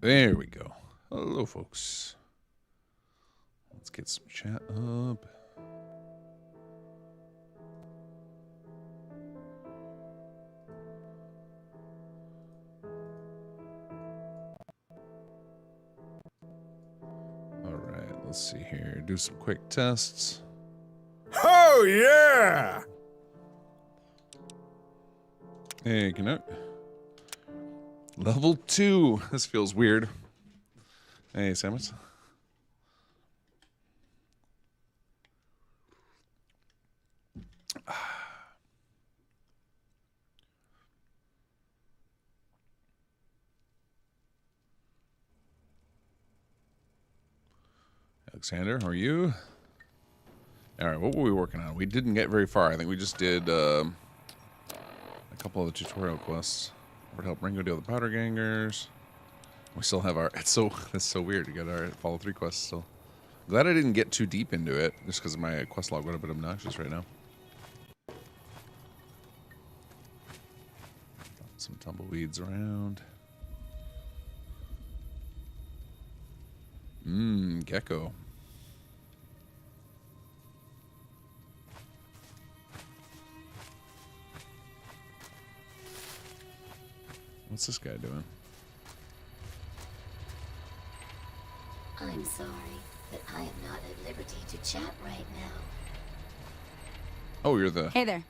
There we go. Hello, folks. Let's get some chat up. All right, let's see here. Do some quick tests. Oh, yeah! Hey, Canuck. Level 2. This feels weird. Hey, Samus. Alexander, how are you? All right, what were we working on? We didn't get very far. I think we just did a couple of the tutorial quests. Would help Ringo deal with the powder gangers. We still have our. That's so weird. We got our follow 3 quests still. Glad I didn't get too deep into it, just because my quest log got a bit obnoxious right now. Some tumbleweeds around. Gecko. What's this guy doing? I'm sorry, but I am not at liberty to chat right now. Oh, you're the... Hey there.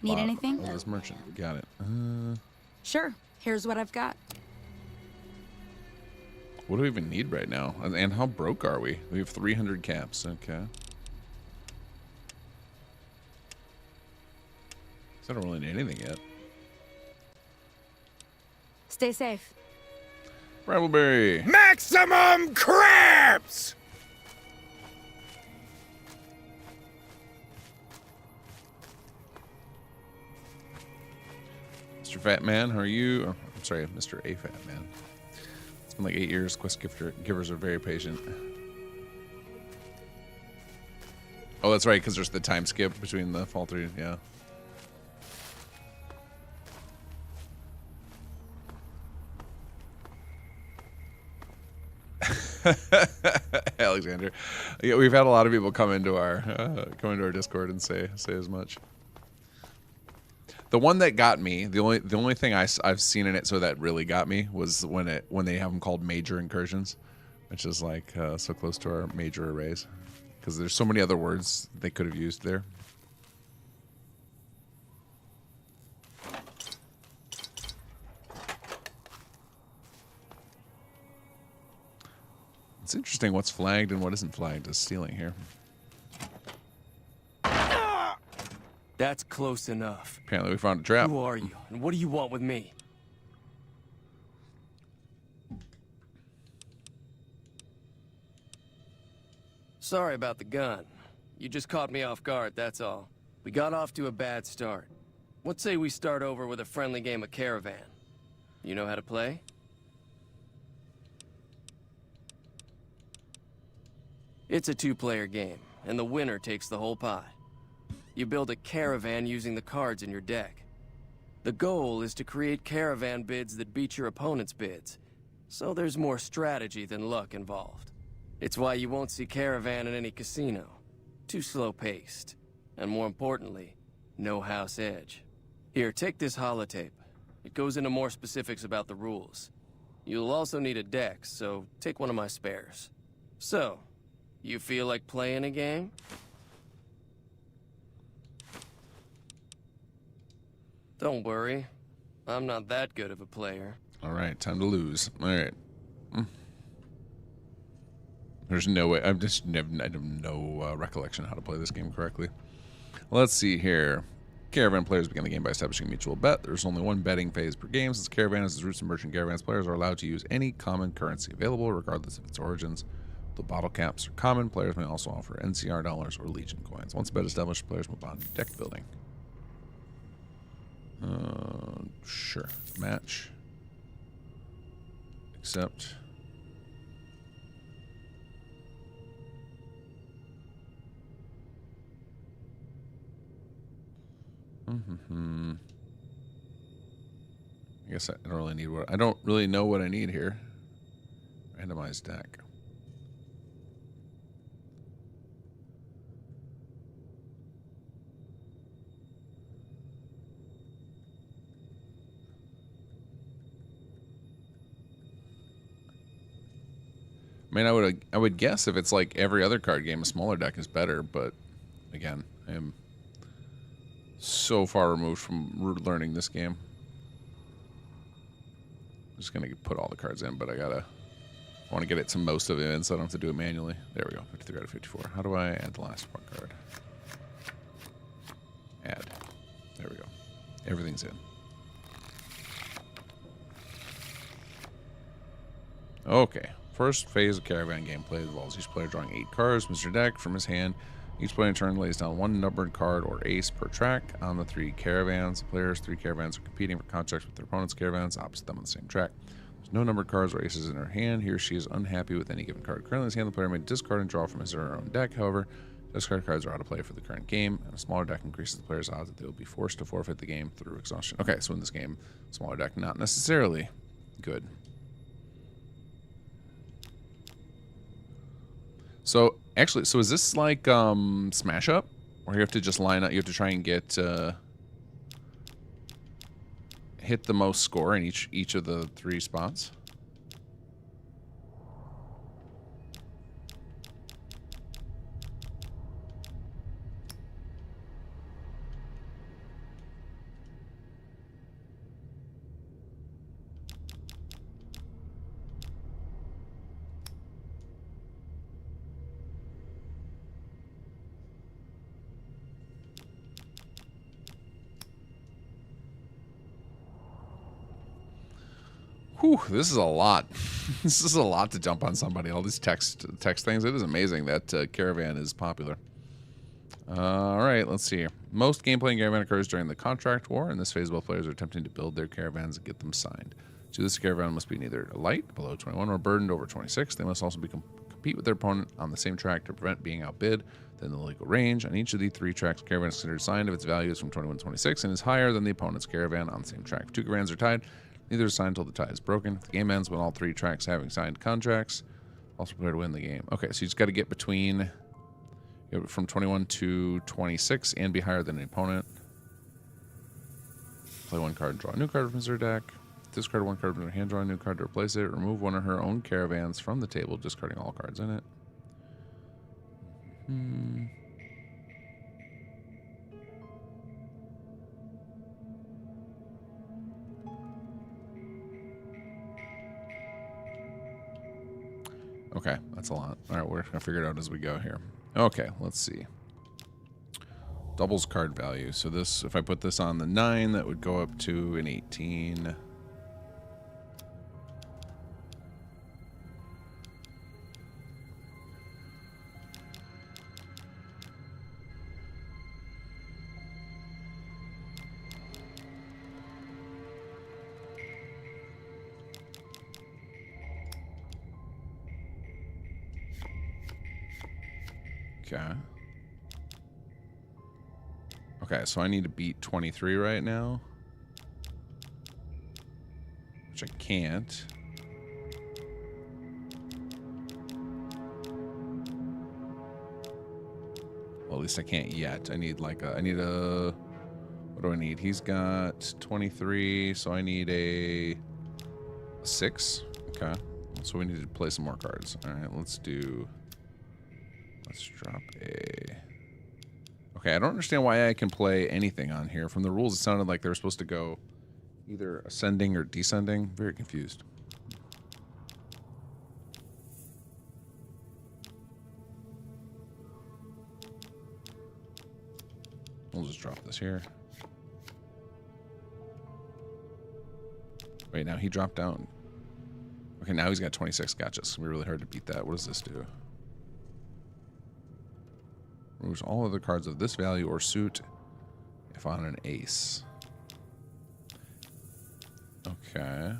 Need anything? Oh, this merchant. Got it. Sure. Here's what I've got. What do we even need right now? And how broke are we? We have 300 caps. Okay. I don't really need anything yet. Stay safe. Rattleberry. Maximum crabs! Mr. Fat Man, how are you? Oh, I'm sorry, Mr. A Fat Man. It's been like 8 years. Quest givers are very patient. Oh, that's right, because there's the time skip between the fall 3. Yeah. Alexander, yeah, we've had a lot of people come into our Discord and say as much. The one that got me, the only thing I've seen in it so that really got me was when they have them called major incursions, which is like so close to our major arrays, because there's so many other words they could have used there. It's interesting what's flagged and what isn't flagged as stealing here. That's close enough. Apparently we found a trap. Who are you, and what do you want with me? Sorry about the gun. You just caught me off guard, that's all. We got off to a bad start. Let's say we start over with a friendly game of Caravan. You know how to play? It's a 2-player game, and the winner takes the whole pot. You build a caravan using the cards in your deck. The goal is to create caravan bids that beat your opponent's bids, so there's more strategy than luck involved. It's why you won't see caravan in any casino. Too slow-paced. And more importantly, no house edge. Here, take this holotape. It goes into more specifics about the rules. You'll also need a deck, so take one of my spares. So, you feel like playing a game? Don't worry. I'm not that good of a player. All right, time to lose. All right. There's no way. I have no recollection of how to play this game correctly. Let's see here. Caravan players begin the game by establishing a mutual bet. There's only one betting phase per game. Since Caravan is its roots in merchant caravans, players are allowed to use any common currency available, regardless of its origins. The bottle caps are common. Players may also offer NCR dollars or Legion coins. Once a bet established, players move on to deck building. Sure. Match. Accept. I guess I don't really need what I don't really know what I need here. Randomized deck. I mean, I would guess if it's like every other card game, a smaller deck is better. But again, I am so far removed from learning this game. I'm just gonna put all the cards in, but I want to get it to most of it in, so I don't have to do it manually. There we go, 53 out of 54. How do I add the last one card? Add. There we go. Everything's in. Okay. First phase of Caravan gameplay involves each player drawing 8 cards from his deck from his hand. Each player in turn lays down 1 numbered card or ace per track on the 3 caravans. The players' 3 caravans are competing for contracts with their opponent's caravans opposite them on the same track. There's no numbered cards or aces in her hand. He or she is unhappy with any given card currently in his hand. The player may discard and draw from his or her own deck. However, discard cards are out of play for the current game, and a smaller deck increases the player's odds that they will be forced to forfeit the game through exhaustion. Okay, so in this game, smaller deck not necessarily good. So actually, so is this like Smash Up, where you have to just line up? You have to try and get hit the most score in each of the 3 spots. Whew, this is a lot. This is a lot to jump on somebody. All these text things. It is amazing that Caravan is popular. All right, let's see here. Most gameplay in Caravan occurs during the contract war. In this phase, both players are attempting to build their caravans and get them signed. So this caravan must be neither light, below 21, or burdened over 26. They must also compete with their opponent on the same track to prevent being outbid than the legal range. On each of the 3 tracks, caravan is considered signed if its value is from 21 to 26 and is higher than the opponent's caravan on the same track. If 2 caravans are tied, neither is signed until the tie is broken. If the game ends when all 3 tracks having signed contracts, also prepare to win the game. Okay, so you just got to get between from 21 to 26 and be higher than the opponent. Play 1 card and draw a new card from your deck. Discard 1 card from your hand, draw a new card to replace it. Remove 1 of her own caravans from the table, discarding all cards in it. Okay, that's a lot. All right, we're going to figure it out as we go here. Okay, let's see. Doubles card value. So this, if I put this on the 9, that would go up to an 18. Okay. Okay, so I need to beat 23 right now. Which I can't. Well, at least I can't yet. I need like a, what do I need? He's got 23, so I need a 6. Okay. So we need to play some more cards. All right, let's drop a... Okay, I don't understand why I can play anything on here. From the rules, it sounded like they were supposed to go either ascending or descending. Very confused. We'll just drop this here. Wait, now he dropped down. Okay, now he's got 26. Gotcha. It's going to be really hard to beat that. What does this do? Removes all other cards of this value or suit if on an ace. Okay.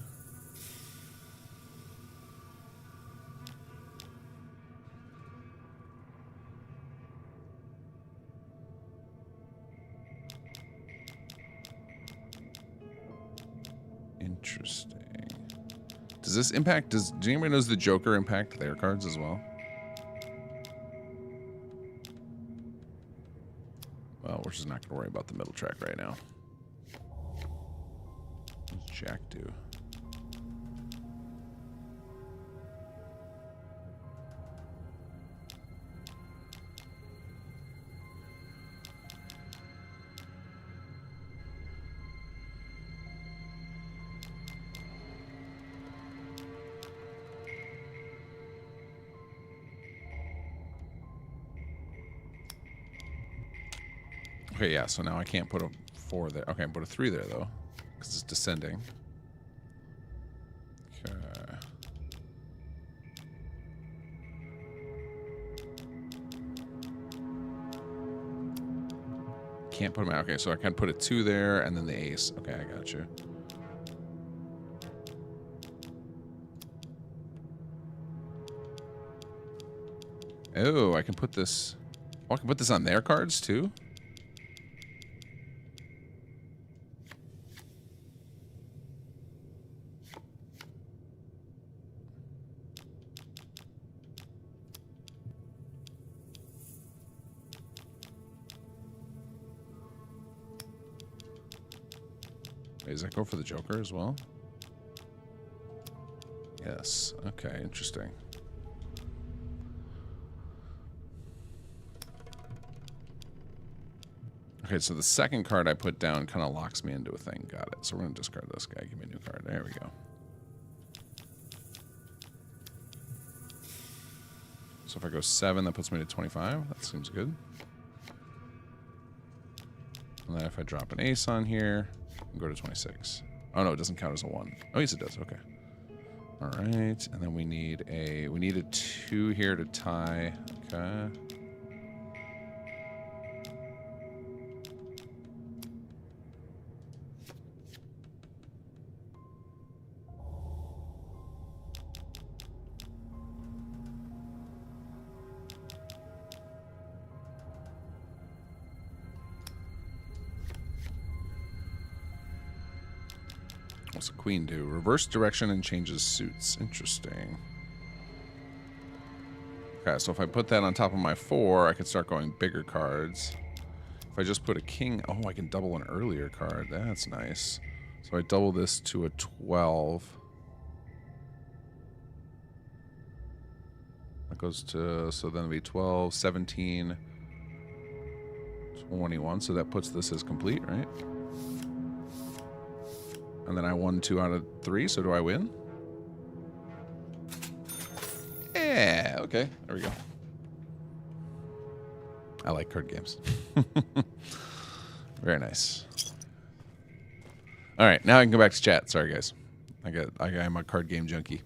Interesting. Does this impact, does anybody knows the Joker impact their cards as well? Well, we're just not going to worry about the middle track right now. What does Jack do? Okay, yeah, so now I can't put a 4 there. Okay, I can put a 3 there, though, because it's descending. Okay. Can't put them out. Okay, so I can put a 2 there, and then the ace. Okay, I got you. Oh, I can put this... Oh, I can put this on their cards, too? Wait, does that go for the Joker as well? Yes. Okay, interesting. Okay, so the second card I put down kind of locks me into a thing. Got it. So we're going to discard this guy. Give me a new card. There we go. So if I go 7, that puts me to 25. That seems good. And then if I drop an ace on here, I'll go to 26. Oh, no, it doesn't count as a 1. Oh, yes, it does. Okay. All right. And then we need a 2 here to tie. Okay. What's the queen do? Reverse direction and changes suits. Interesting. Okay, so if I put that on top of my 4, I could start going bigger cards. If I just put a king... Oh, I can double an earlier card. That's nice. So I double this to a 12. That goes to... So then it'll be 12, 17, 21. So that puts this as complete, right? And then I won 2 out of 3, so do I win? Yeah, okay. There we go. I like card games. Very nice. All right, now I can go back to chat. Sorry, guys. I'm a card game junkie.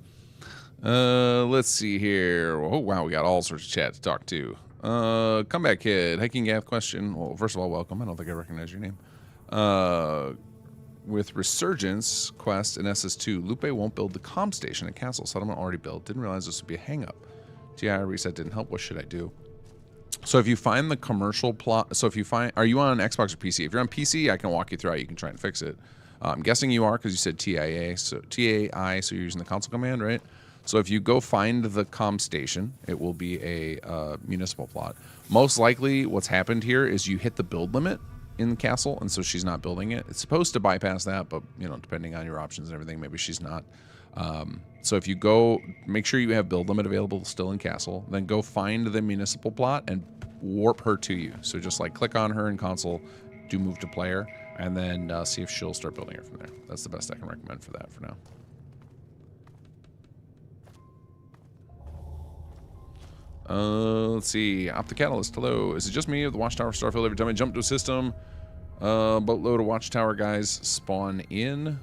Let's see here. Oh, wow, we got all sorts of chat to talk to. Comeback Kid. Hey, kinggath question. Well, first of all, welcome. I don't think I recognize your name. With Resurgence Quest and SS2, Lupe won't build the comm station at Castle Settlement already built. Didn't realize this would be a hang-up. TI reset didn't help. What should I do? So if you find the commercial plot... So if you find... Are you on Xbox or PC? If you're on PC, I can walk you through how you can try and fix it. I'm guessing you are because you said TIA. So TAI, so you're using the console command, right? So if you go find the comm station, it will be a municipal plot. Most likely what's happened here is you hit the build limit in the castle, and so she's not building it. It's supposed to bypass that, but you know, depending on your options and everything, maybe she's not. So if you go, make sure you have build limit available still in castle, then go find the municipal plot and warp her to you. So just like click on her in console, do move to player, and then see if she'll start building it from there. That's the best I can recommend for that for now. Let's see. Optic Catalyst, hello. Is it just me or the Watchtower Starfield every time I jump to a system? Boatload of Watchtower guys spawn in.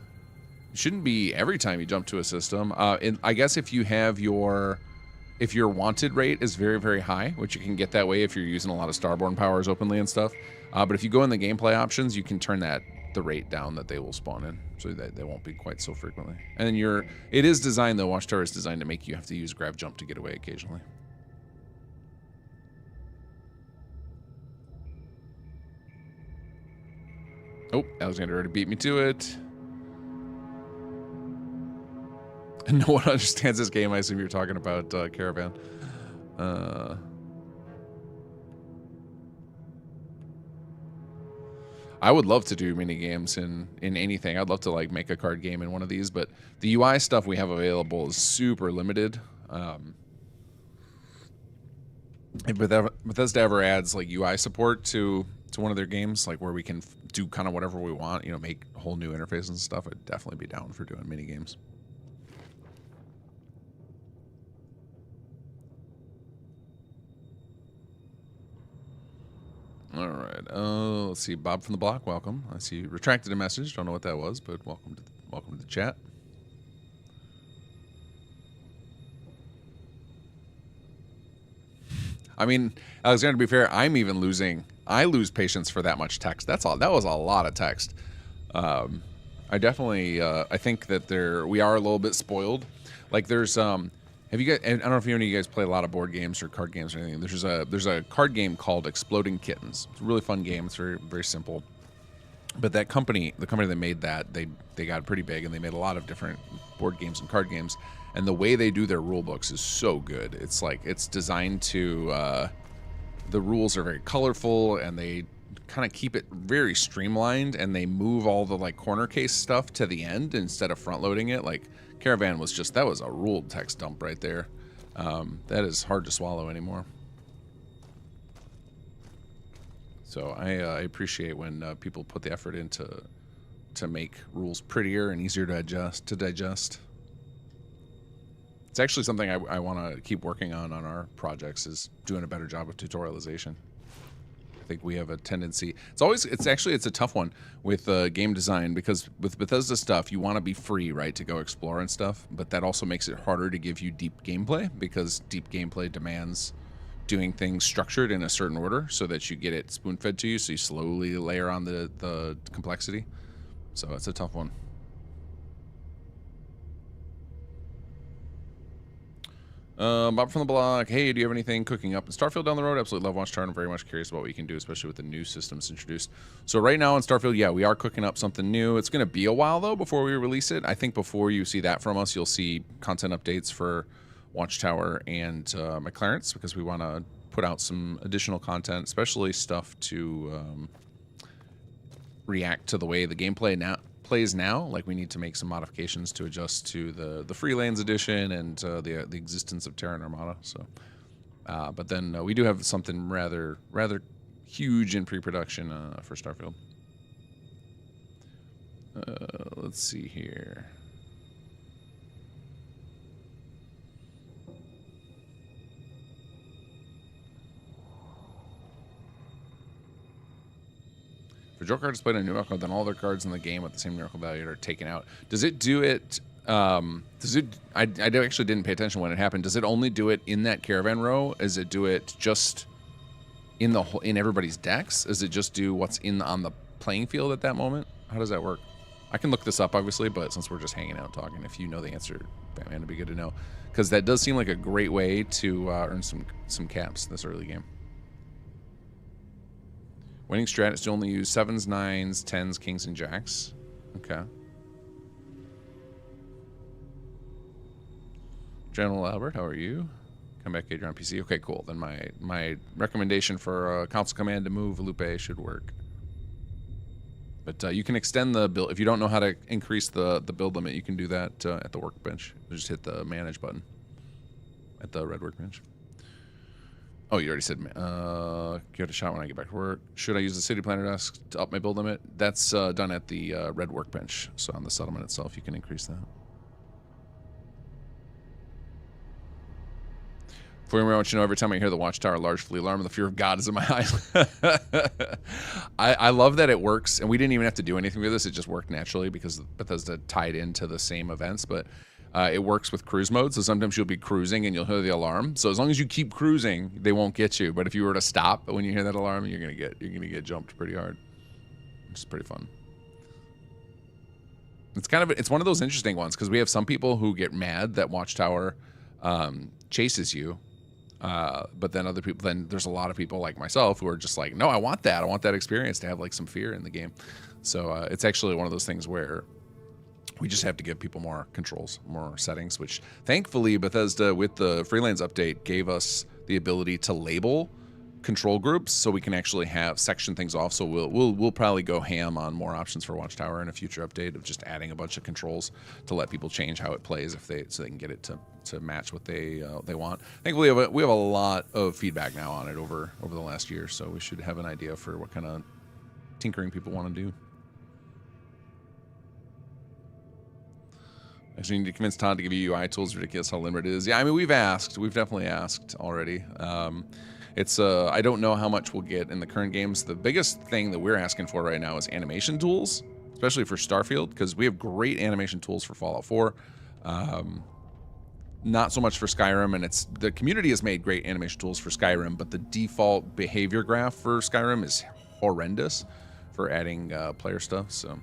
It shouldn't be every time you jump to a system. I guess if you have if your wanted rate is very, very high, which you can get that way if you're using a lot of Starborn powers openly and stuff. But if you go in the gameplay options, you can turn the rate down that they will spawn in, so that they won't be quite so frequently. And then it is designed, though, Watchtower is designed to make you have to use grab jump to get away occasionally. Oh, Alexander already beat me to it. No one understands this game. I assume you're talking about Caravan. I would love to do mini games in anything. I'd love to like make a card game in one of these, but the UI stuff we have available is super limited. If Bethesda ever adds like UI support to one of their games, like where we can do kind of whatever we want, you know, make whole new interfaces and stuff, I'd definitely be down for doing mini games. All right. Let's see. Bob from the block, welcome. I see you retracted a message. Don't know what that was, but welcome to the chat. I mean, Alexander, to be fair, I lose patience for that much text. That was a lot of text. I definitely, I think that we are a little bit spoiled. Like there's, have you guys, I don't know if any of you guys play a lot of board games or card games or anything. There's a card game called Exploding Kittens. It's a really fun game. It's very, very simple. But that company, the company that made that, they got pretty big and they made a lot of different board games and card games. And the way they do their rule books is so good. It's like, it's designed to, the rules are very colorful and they kind of keep it very streamlined and they move all the like corner case stuff to the end instead of front loading it. Like Caravan was just, that was a ruled text dump right there. That is hard to swallow anymore. So I appreciate when people put the effort into to make rules prettier and easier to digest. It's actually something I want to keep working on our projects, is doing a better job of tutorialization. I think we have a tendency. It's a tough one with game design, because with Bethesda stuff, you want to be free, right, to go explore and stuff. But that also makes it harder to give you deep gameplay, because deep gameplay demands doing things structured in a certain order so that you get it spoon-fed to you, so you slowly layer on the complexity. So it's a tough one. Bob from the block, hey, do you have anything cooking up in Starfield down the road? Absolutely love Watchtower. I'm very much curious about what you can do, especially with the new systems introduced. So right now in Starfield, yeah, we are cooking up something new. It's going to be a while, though, before we release it. I think before you see that from us, you'll see content updates for Watchtower and McLaren's, because we want to put out some additional content, especially stuff to react to the way the gameplay plays now. Like, we need to make some modifications to adjust to the Free Lanes edition and the existence of Terra and Armada. So, but then we do have something rather huge in pre-production for Starfield. Let's see here. If a draw card is played in a new miracle, then all other cards in the game with the same miracle value are taken out. Does it do it? I actually didn't pay attention when it happened. Does it only do it in that caravan row? Does it do it just in everybody's decks? Does it just do what's on the playing field at that moment? How does that work? I can look this up, obviously, but since we're just hanging out talking, if you know the answer, Batman, it'd be good to know, because that does seem like a great way to earn some caps this early game. Winning strat is to only use 7s, 9s, 10s, kings, and jacks. Okay. General Albert, how are you? Come back, get your on PC. Okay, cool. Then my recommendation for console command to move Lupe should work. But you can extend the build. If you don't know how to increase the build limit, you can do that at the workbench. Just hit the manage button at the red workbench. Oh, you already said, give it a shot when I get back to work. Should I use the city planner desk to up my build limit? That's done at the red workbench. So on the settlement itself, you can increase that. For me, I want you to know, every time I hear the Watchtower large flea alarm, the fear of God is in my eyes. I love that it works, and we didn't even have to do anything with this. It just worked naturally because Bethesda tied into the same events, but it works with cruise mode, so sometimes you'll be cruising and you'll hear the alarm. So as long as you keep cruising, they won't get you. But if you were to stop when you hear that alarm, you're gonna get jumped pretty hard. It's pretty fun. It's one of those interesting ones, because we have some people who get mad that Watchtower chases you, but then there's a lot of people like myself who are just like, no, I want that experience to have like some fear in the game. So it's actually one of those things where We just have to give people more controls, more settings, which thankfully Bethesda with the Freelance update gave us the ability to label control groups, so we can actually have section things off. So we'll probably go ham on more options for Watchtower in a future update of just adding a bunch of controls to let people change how it plays so they can get it to match what they want. Thankfully we have a lot of feedback now on it over the last year, so we should have an idea for what kind of tinkering people want to do. Actually, you need to convince Todd to give you UI tools. Ridiculous how limited it is. Yeah, I mean, we've definitely asked already. I don't know how much we'll get in the current games. The biggest thing that we're asking for right now is animation tools, especially for Starfield, because we have great animation tools for Fallout 4. Not so much for Skyrim, and the community has made great animation tools for Skyrim, but the default behavior graph for Skyrim is horrendous for adding player stuff. So,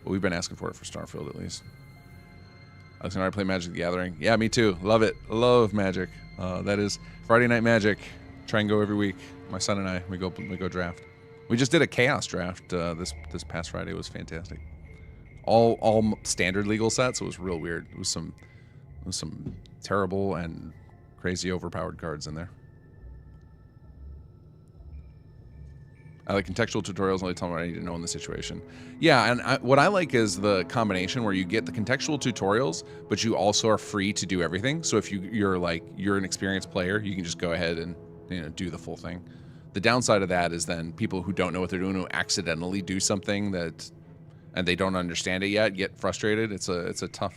but we've been asking for it for Starfield at least. Alexander, I play Magic the Gathering. Yeah, me too. Love it. Love Magic. That is Friday Night Magic. Try and go every week. My son and I, we go draft. We just did a chaos draft this past Friday. It was fantastic. All standard legal sets. It was real weird. It was some terrible and crazy overpowered cards in there. I like contextual tutorials, only tell me what I need to know in the situation. Yeah, and what I like is the combination where you get the contextual tutorials, but you also are free to do everything. So if you're an experienced player, you can just go ahead and do the full thing. The downside of that is then people who don't know what they're doing, who accidentally do something and they don't understand it yet, get frustrated. It's a tough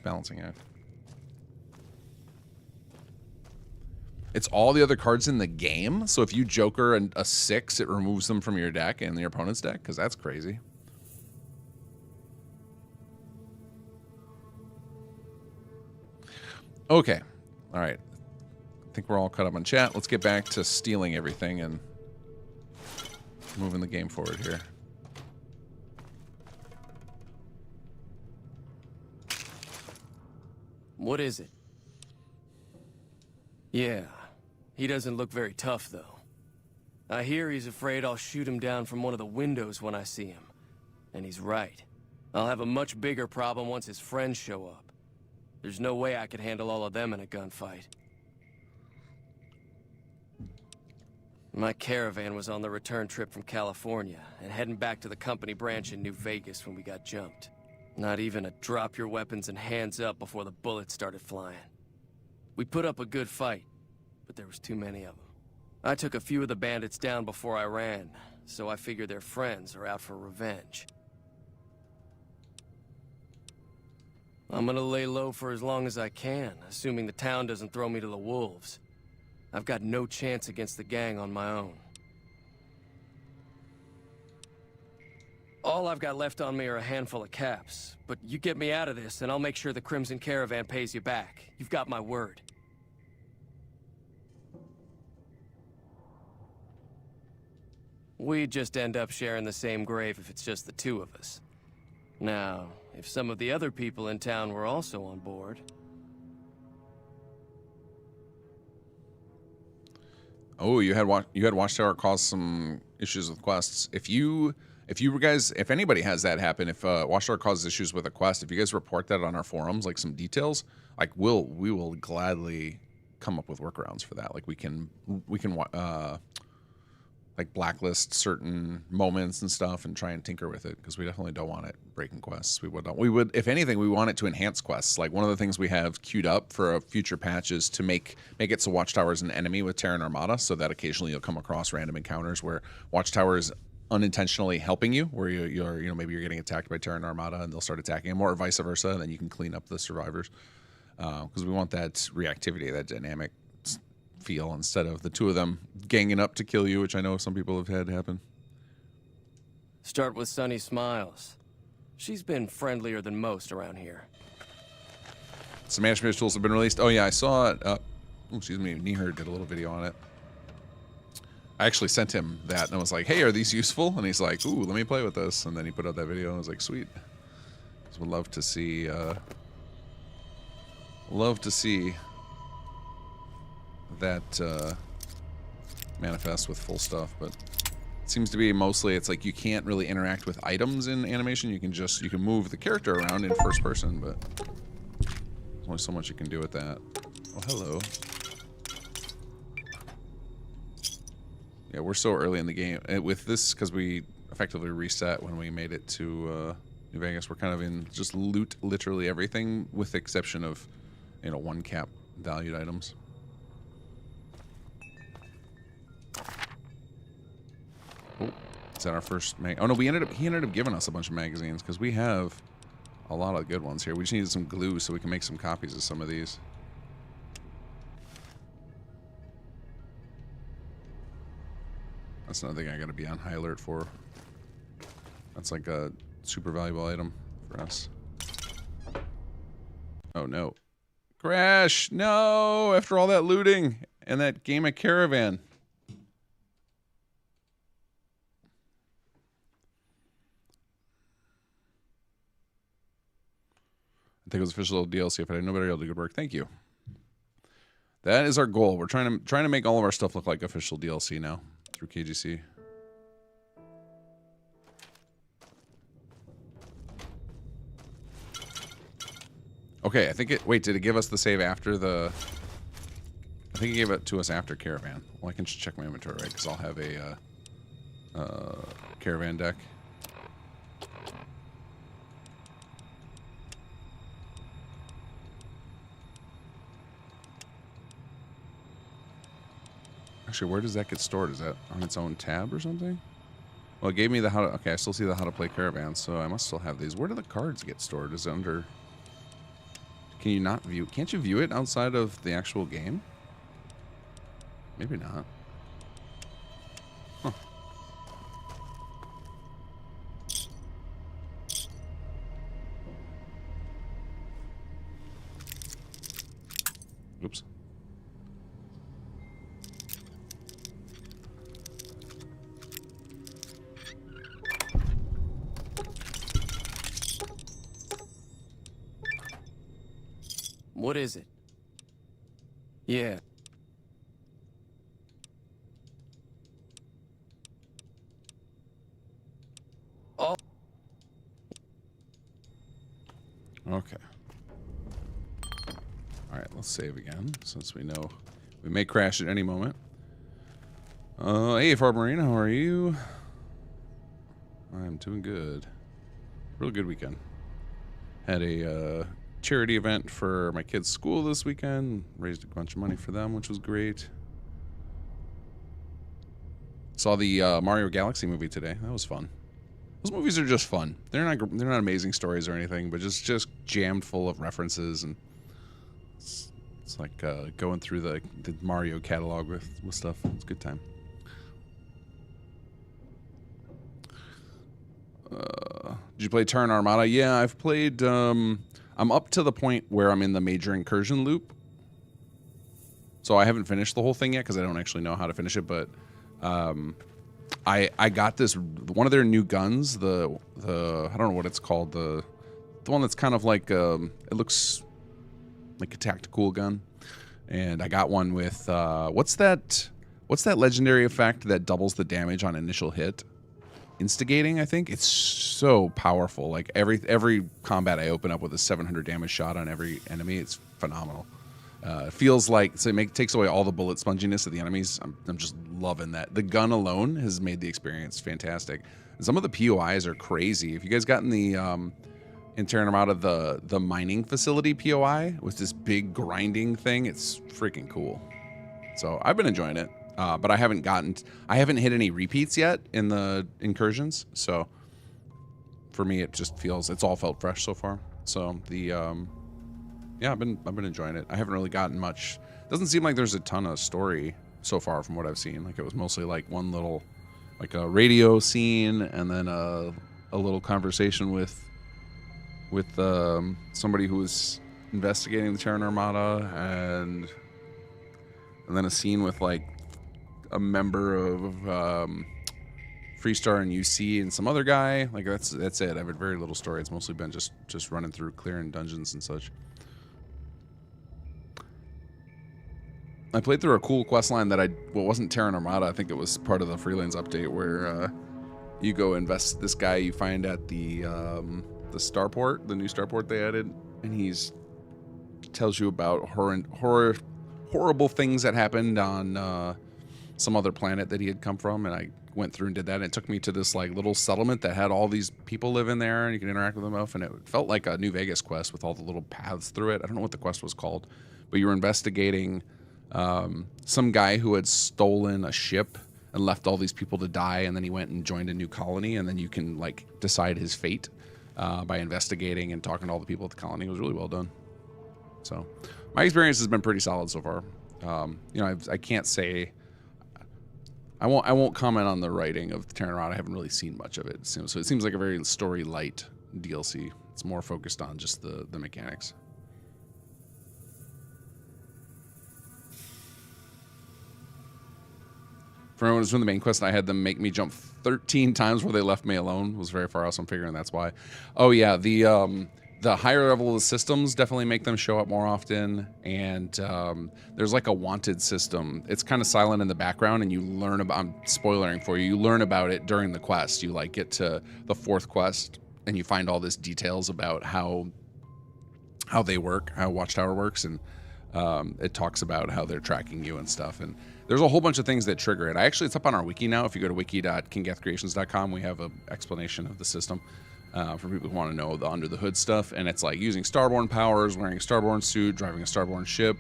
balancing act. It's all the other cards in the game. So if you Joker a 6, it removes them from your deck and your opponent's deck, because that's crazy. Okay. All right. I think we're all caught up on chat. Let's get back to stealing everything and moving the game forward here. What is it? Yeah. He doesn't look very tough, though. I hear he's afraid I'll shoot him down from one of the windows when I see him. And he's right. I'll have a much bigger problem once his friends show up. There's no way I could handle all of them in a gunfight. My caravan was on the return trip from California and heading back to the company branch in New Vegas when we got jumped. Not even a drop your weapons and hands up before the bullets started flying. We put up a good fight, but there was too many of them. I took a few of the bandits down before I ran, so I figured their friends are out for revenge. I'm gonna lay low for as long as I can, assuming the town doesn't throw me to the wolves. I've got no chance against the gang on my own. All I've got left on me are a handful of caps, but you get me out of this and I'll make sure the Crimson Caravan pays you back. You've got my word. We'd just end up sharing the same grave if it's just the two of us. Now, if some of the other people in town were also on board... Oh, you had Watchtower cause some issues with quests. If anybody has that happen, if Watchtower causes issues with a quest, if you guys report that on our forums, like some details, like we will gladly come up with workarounds for that. Like we can like blacklist certain moments and stuff and try and tinker with it, because we definitely don't want it breaking quests. We would, if anything, we want it to enhance quests. Like one of the things we have queued up for a future patch is to make it so Watchtower is an enemy with Terran Armada, so that occasionally you'll come across random encounters where Watchtower is unintentionally helping you, where you're maybe you're getting attacked by Terran Armada and they'll start attacking them, or vice versa, and then you can clean up the survivors. Because we want that reactivity, that dynamic feel, instead of the two of them ganging up to kill you, which I know some people have had happen. Start with Sunny Smiles. She's been friendlier than most around here. Some management tools have been released. Oh yeah, I saw it. Excuse me, Neherd did a little video on it. I actually sent him that and I was like, hey, are these useful? And he's like, ooh, let me play with this. And then he put out that video and I was like, sweet. So would love to see that manifest with full stuff, but It seems to be mostly, it's like you can't really interact with items in animation. You can move the character around in first person, but there's only so much you can do with that. Oh, hello. Yeah, we're so early in the game. With this, because we effectively reset when we made it to New Vegas, we're kind of in just loot literally everything with the exception of, you know, 1 cap valued items. Oh, is that our first mag? Oh no, he ended up giving us a bunch of magazines because we have a lot of good ones here. We just needed some glue so we can make some copies of some of these. That's another thing I gotta be on high alert for. That's like a super valuable item for us. Oh no. Crash! No! After all that looting and that game of Caravan. I think it was official DLC. If I didn't know better, I'll do good work. Thank you. That is our goal. We're trying to make all of our stuff look like official DLC now through KGC. Okay, I think it... Wait, did it give us the save after the... I think it gave it to us after Caravan. Well, I can just check my inventory, right? Because I'll have a Caravan deck. Actually, where does that get stored? Is that on its own tab or something? Well, it gave me the how to... Okay, I still see the how to play Caravan, so I must still have these. Where do the cards get stored? Is it under... Can you not view... Can't you view it outside of the actual game? Maybe not. Huh. Oops. What is it? Yeah. Oh. Okay. Alright, let's save again, since we know we may crash at any moment. Hey, Farb Marina, how are you? I'm doing good. Real good weekend. Had a charity event for my kids' school this weekend. Raised a bunch of money for them, which was great. Saw the Mario Galaxy movie today. That was fun. Those movies are just fun. They're not amazing stories or anything, but just jammed full of references, and it's like going through the Mario catalog with stuff. It's a good time. Did you play Terran Armada? Yeah, I've played. I'm up to the point where I'm in the major incursion loop. So I haven't finished the whole thing yet because I don't actually know how to finish it. But I got this one of their new guns. The I don't know what it's called. The one that's kind of like it looks like a tactical gun. And I got one with what's that legendary effect that doubles the damage on initial hit? Instigating, I think. It's so powerful. Like every combat I open up with a 700 damage shot on every enemy. It's phenomenal. It feels like takes away all the bullet sponginess of the enemies. I'm just loving that. The gun alone has made the experience fantastic. And some of the POIs are crazy. If you guys gotten the in Terran Armada the mining facility POI with this big grinding thing, it's freaking cool. So I've been enjoying it. But I haven't hit any repeats yet in the incursions, so for me it's all felt fresh so far. So yeah, I've been enjoying it. I haven't really gotten much. Doesn't seem like there's a ton of story so far from what I've seen. Like it was mostly like one little, like a radio scene, and then a little conversation with somebody who was investigating the Terran Armada, and then a scene with like a member of Freestar and UC and some other guy. Like that's it. I have a very little story. It's mostly been just running through clearing dungeons and such. I played through a cool quest line that wasn't Terra Armada. I think it was part of the Freelands update where you go invest this guy you find at the starport, the new starport they added, and he's tells you about horrible things that happened on some other planet that he had come from, and I went through and did that, and it took me to this like little settlement that had all these people live in there, and you can interact with them, and it felt like a New Vegas quest with all the little paths through it. I don't know what the quest was called, but you were investigating some guy who had stolen a ship and left all these people to die, and then he went and joined a new colony, and then you can like decide his fate by investigating and talking to all the people at the colony. It was really well done. So my experience has been pretty solid so far. You know, I can't say. I won't comment on the writing of the Terra Armada. I haven't really seen much of it. So it seems like a very story light DLC. It's more focused on just the mechanics. For everyone who's doing the main quest, I had them make me jump 13 times where they left me alone. It was very far out, so I'm figuring that's why. Oh yeah, the higher level of the systems definitely make them show up more often, and there's like a wanted system. It's kind of silent in the background, and you learn about. I'm spoiling for you. You learn about it during the quest. You like get to the 4th quest, and you find all this details about how they work, how Watchtower works, and it talks about how they're tracking you and stuff. And there's a whole bunch of things that trigger it. It's up on our wiki now. If you go to wiki.kinggathcreations.com, we have an explanation of the system. For people who want to know the under the hood stuff, and it's like using Starborn powers, wearing a Starborn suit, driving a Starborn ship,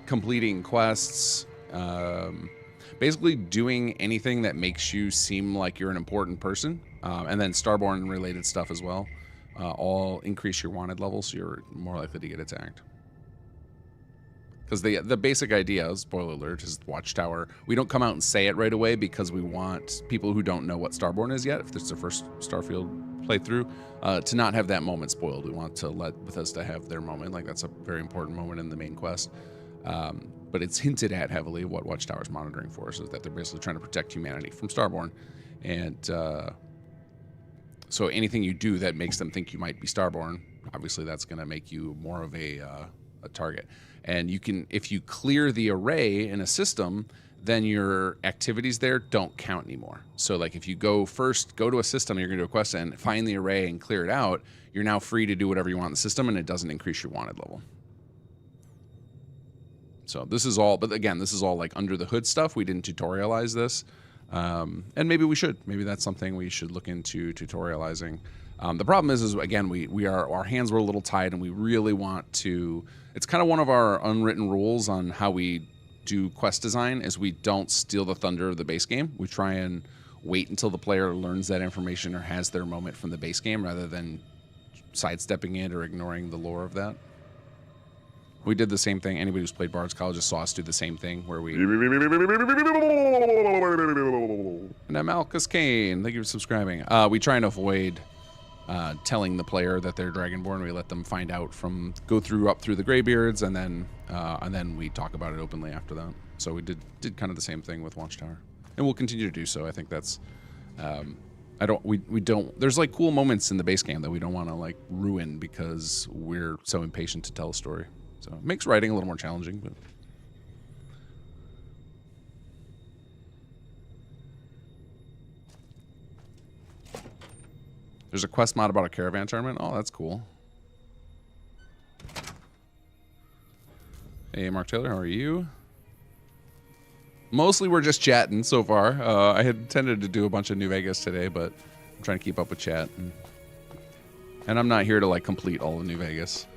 completing quests, basically doing anything that makes you seem like you're an important person, and then Starborn related stuff as well. All increase your wanted level, so you're more likely to get attacked. Because the basic idea, spoiler alert, is Watchtower. We don't come out and say it right away because we want people who don't know what Starborn is yet, if it's their first Starfield playthrough, to not have that moment spoiled. We want to let Bethesda have their moment. Like, that's a very important moment in the main quest. But it's hinted at heavily what Watchtower's monitoring for, is that they're basically trying to protect humanity from Starborn. And so anything you do that makes them think you might be Starborn, obviously that's going to make you more of a target. And you can, if you clear the array in a system, then your activities there don't count anymore. So like if you go to a system, you're going to do a quest and find the array and clear it out, you're now free to do whatever you want in the system, and it doesn't increase your wanted level. So this is all, but again, this is all like under the hood stuff. We didn't tutorialize this. And maybe we should. Maybe that's something we should look into tutorializing. The problem is again, our hands were a little tied, and we really want to. It's kind of one of our unwritten rules on how we do quest design is we don't steal the thunder of the base game. We try and wait until the player learns that information or has their moment from the base game rather than sidestepping it or ignoring the lore of that. We did the same thing. Anybody who's played Bard's College saw us do the same thing where we... And I'm Malchus Kane. Thank you for subscribing. We try and avoid telling the player that they're Dragonborn. We let them find out go up through the Greybeards, and then we talk about it openly after that. So we did kind of the same thing with Watchtower, and we'll continue to do so. I think that's we don't. There's like cool moments in the base game that we don't want to like ruin because we're so impatient to tell a story. So it makes writing a little more challenging, but. There's a quest mod about a caravan tournament. Oh, that's cool. Hey, Mark Taylor, how are you? Mostly we're just chatting so far. I had intended to do a bunch of New Vegas today, but I'm trying to keep up with chat. And I'm not here to like complete all of New Vegas.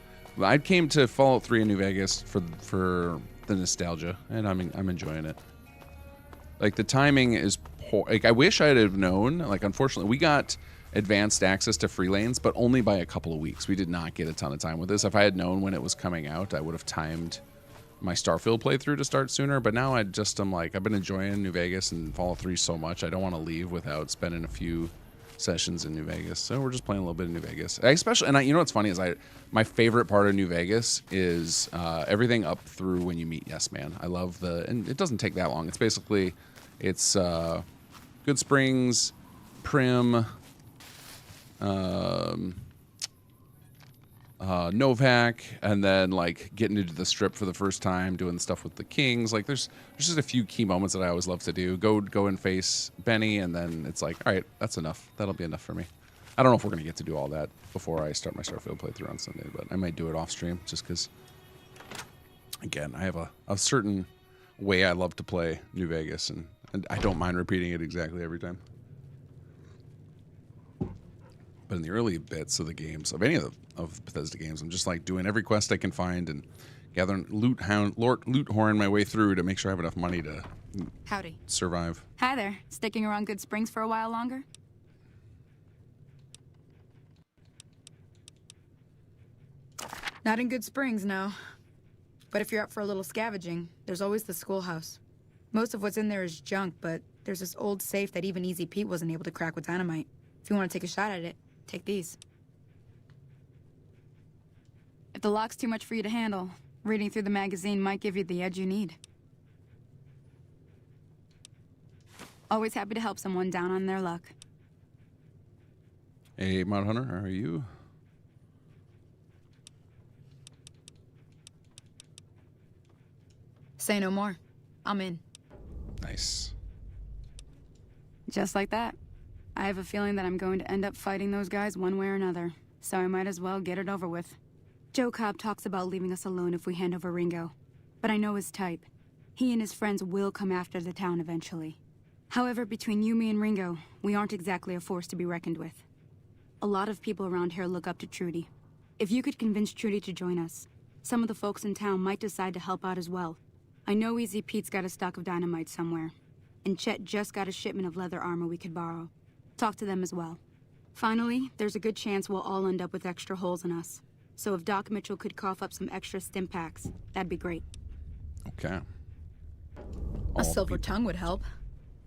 I came to Fallout 3 in New Vegas for the nostalgia, and I'm enjoying it. Like the timing is poor. Like I wish I'd have known. Like unfortunately, we got advanced access to free lanes, but only by a couple of weeks. We did not get a ton of time with this. If I had known when it was coming out, I would have timed my Starfield playthrough to start sooner. But now I'm like, I've been enjoying New Vegas and Fallout 3 so much. I don't want to leave without spending a few sessions in New Vegas. So we're just playing a little bit of New Vegas. You know what's funny is my favorite part of New Vegas is everything up through when you meet Yes Man. I love and it doesn't take that long. It's basically, Good Springs, Prim, Novak, and then like getting into the strip for the first time, doing stuff with the Kings. Like there's just a few key moments that I always love to do. Go and face Benny, and then it's like, all right, that's enough. That'll be enough for me. I don't know if we're gonna get to do all that before I start my Starfield playthrough on Sunday, but I might do it off stream just because. Again, I have a certain way I love to play New Vegas, and I don't mind repeating it exactly every time. But in the early bits of the games, of any of Bethesda games, I'm just like doing every quest I can find and gathering loot horn my way through to make sure I have enough money to Howdy. survive. Hi there. Sticking around Good Springs for a while longer? Not in Good Springs, no. But if you're up for a little scavenging, there's always the schoolhouse. Most of what's in there is junk, but there's this old safe that even Easy Pete wasn't able to crack with dynamite. If you want to take a shot at it, take these. If the lock's too much for you to handle, reading through the magazine might give you the edge you need. Always happy to help someone down on their luck. Hey, Mod Hunter, how are you? Say no more. I'm in. Nice. Just like that. I have a feeling that I'm going to end up fighting those guys one way or another, so I might as well get it over with. Joe Cobb talks about leaving us alone if we hand over Ringo, but I know his type. He and his friends will come after the town eventually. However, between you, me, and Ringo, we aren't exactly a force to be reckoned with. A lot of people around here look up to Trudy. If you could convince Trudy to join us, some of the folks in town might decide to help out as well. I know Easy Pete's got a stock of dynamite somewhere, and Chet just got a shipment of leather armor we could borrow. Talk to them as well. Finally, there's a good chance we'll all end up with extra holes in us. So if Doc Mitchell could cough up some extra stim packs, that'd be great. Okay. A silver tongue would help.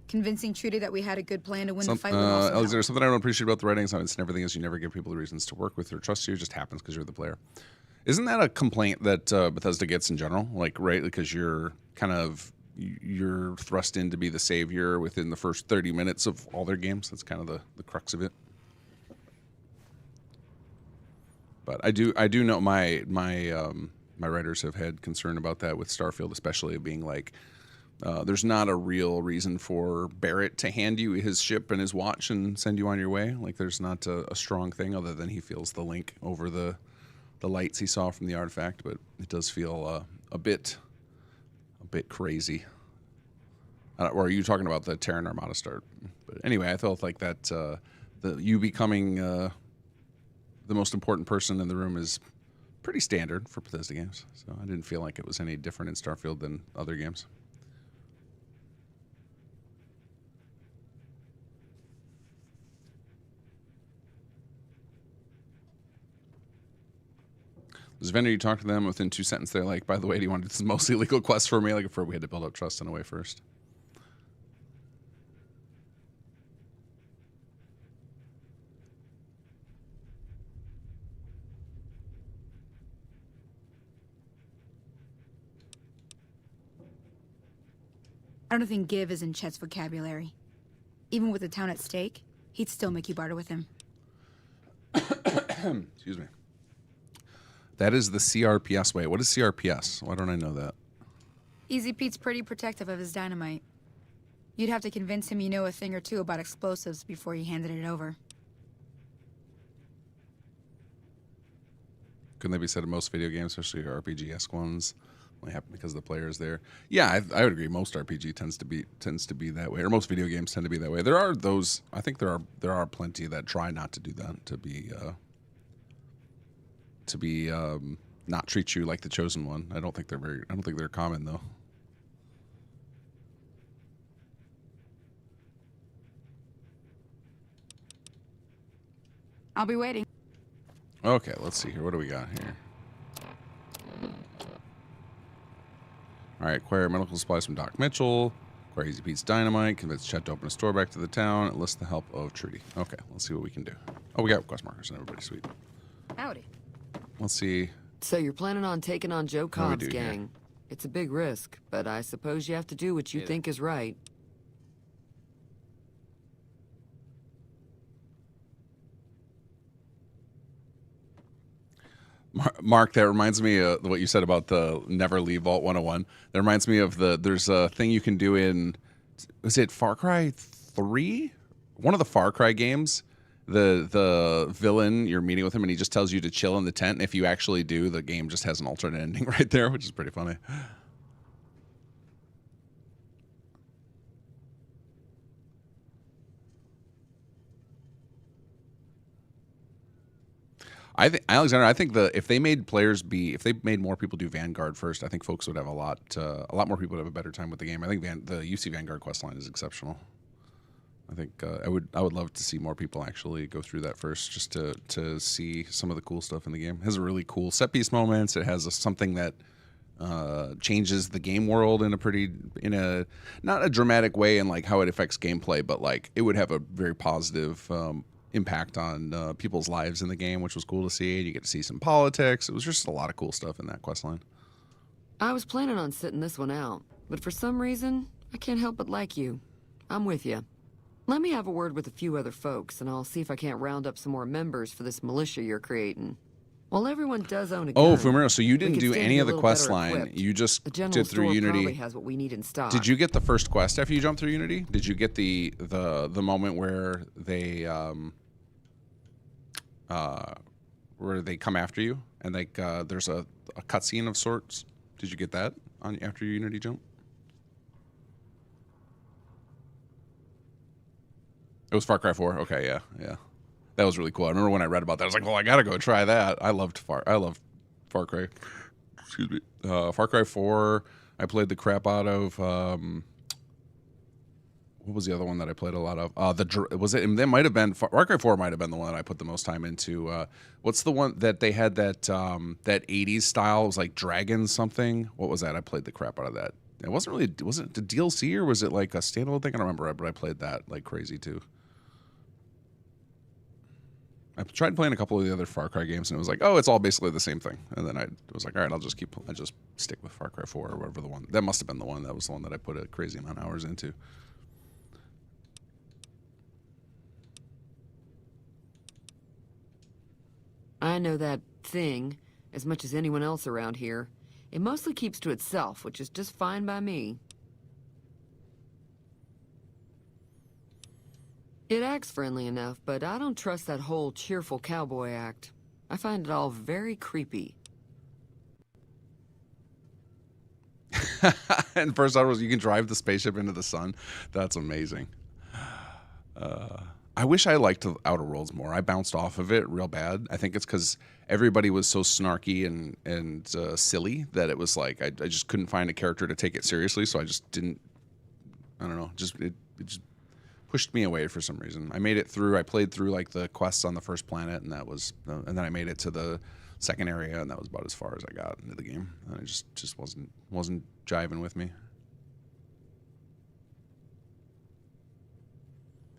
Convincing Trudy that we had a good plan to win the fight would also help. Alexander, something I don't appreciate about the writings on it and everything is you never give people the reasons to work with or trust you. It just happens because you're the player. Isn't that a complaint that Bethesda gets in general? Like, right, because you're thrust in to be the savior within the first 30 minutes of all their games. That's kind of the crux of it. But I do know my writers have had concern about that with Starfield, especially being like, there's not a real reason for Barrett to hand you his ship and his watch and send you on your way. Like, there's not a strong thing other than he feels the link over the lights he saw from the artifact. But it does feel a bit crazy. Or are you talking about the Terran Armada start? But anyway, I felt like that you becoming the most important person in the room is pretty standard for Bethesda games. So I didn't feel like it was any different in Starfield than other games. This vendor, you talk to them within 2 sentences, they're like, by the way, do you want to do this mostly legal quest for me? Like, we had to build up trust in a way first. I don't think give is in Chet's vocabulary. Even with the town at stake, he'd still make you barter with him. Excuse me. That is the CRPS way. What is CRPS? Why don't I know that? Easy Pete's pretty protective of his dynamite. You'd have to convince him you know a thing or two about explosives before you handed it over. Couldn't that be said of most video games, especially RPG-esque ones? Only happen because the player's there. Yeah, I would agree. Most RPG tends to be that way, or most video games tend to be that way. There are those. I think there are plenty that try not to do that, to be not treat you like the chosen one. I don't think they're common though. I'll be waiting. Okay, let's see here. What do we got here? All right, acquire medical supplies from Doc Mitchell. Acquire Easy Pete's dynamite. Convince Chet to open a store back to the town. Enlist the help of Trudy. Okay, let's see what we can do. Oh, we got quest markers and everybody. Sweet. Howdy. Let's see. So you're planning on taking on Joe Cobb's do here? gang. It's a big risk, but I suppose you have to do what you think is right. Mark, that reminds me of what you said about the never leave Vault 101. That reminds me of there's a thing you can do in, was it Far Cry 3? One of the Far Cry games. The villain, you're meeting with him and he just tells you to chill in the tent. And if you actually do, the game just has an alternate ending right there, which is pretty funny. I think Alexander. I think if they made more people do Vanguard first, I think folks would have a lot more people would have a better time with the game. I think the UC Vanguard questline is exceptional. I think I would love to see more people actually go through that first, just to see some of the cool stuff in the game. It has a really cool set piece moments. It has something that changes the game world in a not a dramatic way in like how it affects gameplay, but like it would have a very positive impact on people's lives in the game, which was cool to see. You get to see some politics. It was just a lot of cool stuff in that questline. I was planning on sitting this one out, but for some reason, I can't help but like you. I'm with you. Let me have a word with a few other folks, and I'll see if I can't round up some more members for this militia you're creating. While everyone does own a gun, Fumero, so you didn't do any of the quest line. You just did through Unity. Probably has what we need in stock. Did you get the first quest after you jumped through Unity? Did you get the moment where they come after you and like there's a cutscene of sorts? Did you get that after your Unity jump? It was Far Cry 4. Okay, yeah. That was really cool. I remember when I read about that, I was like, well, I gotta go try that. I loved Far Cry. Excuse me. Far Cry 4. I played the crap out of. What was the other one that I played a lot of? That might have been Far Cry 4. Might have been the one that I put the most time into. What's the one that they had that 80s style? It was like Dragon something. What was that? I played the crap out of that. It wasn't really. Was it the DLC or was it like a standalone thing? I don't remember, but I played that like crazy too. I tried playing a couple of the other Far Cry games, and it was like, oh, it's all basically the same thing. And then I was like, all right, I just stick with Far Cry 4 or whatever the one. That must have been the one. That was the one that I put a crazy amount of hours into. I know that thing as much as anyone else around here. It mostly keeps to itself, which is just fine by me. It acts friendly enough, but I don't trust that whole cheerful cowboy act. I find it all very creepy. And first thought was you can drive the spaceship into the sun. That's amazing. I wish I liked Outer Worlds more. I bounced off of it real bad. I think it's because everybody was so snarky and silly that it was like I just couldn't find a character to take it seriously. So I just didn't. I don't know. It just pushed me away for some reason. I made it through. I played through like the quests on the first planet, and then I made it to the second area, and that was about as far as I got into the game. And it just wasn't jiving with me.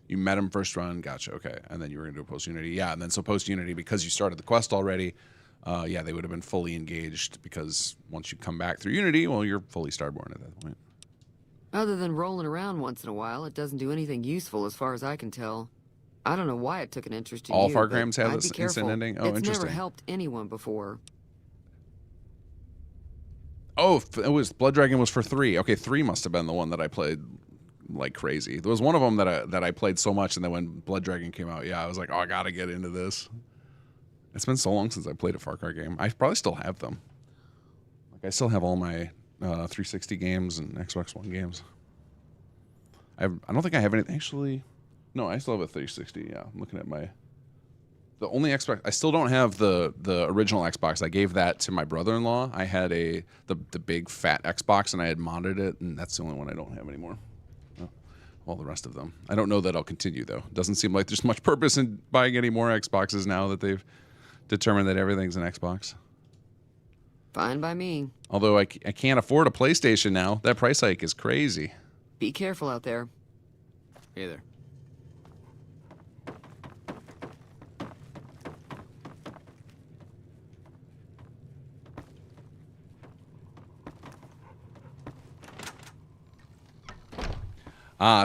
You met him first run, gotcha, okay. And then you were going to do a post-Unity. Yeah, and then so post-Unity, because you started the quest already, yeah, they would have been fully engaged because once you come back through Unity, well, you're fully Starborn at that point. Other than rolling around once in a while, it doesn't do anything useful as far as I can tell. I don't know why it took an interest in you. All Far Cry games have I'd this be careful. instant ending? Oh, it's interesting. Never helped anyone before. Oh, it was Blood Dragon was for 3. Okay, 3 must have been the one that I played like crazy. There was one of them that I played so much, and then when Blood Dragon came out, yeah, I was like, oh, I gotta get into this. It's been so long since I played a Far Cry game. I probably still have them. Like I still have all my 360 games and Xbox One games. I don't think I have anything. Actually, no, I still have a 360. Yeah, I'm looking at the only Xbox. I still don't have the original Xbox. I gave that to my brother-in-law. I had the big fat Xbox, and I had modded it, and that's the only one I don't have anymore. All the rest of them. I don't know that I'll continue, though. Doesn't seem like there's much purpose in buying any more Xboxes now that they've determined that everything's an Xbox. Fine by me. Although I can't afford a PlayStation now. That price hike is crazy. Be careful out there. Hey there.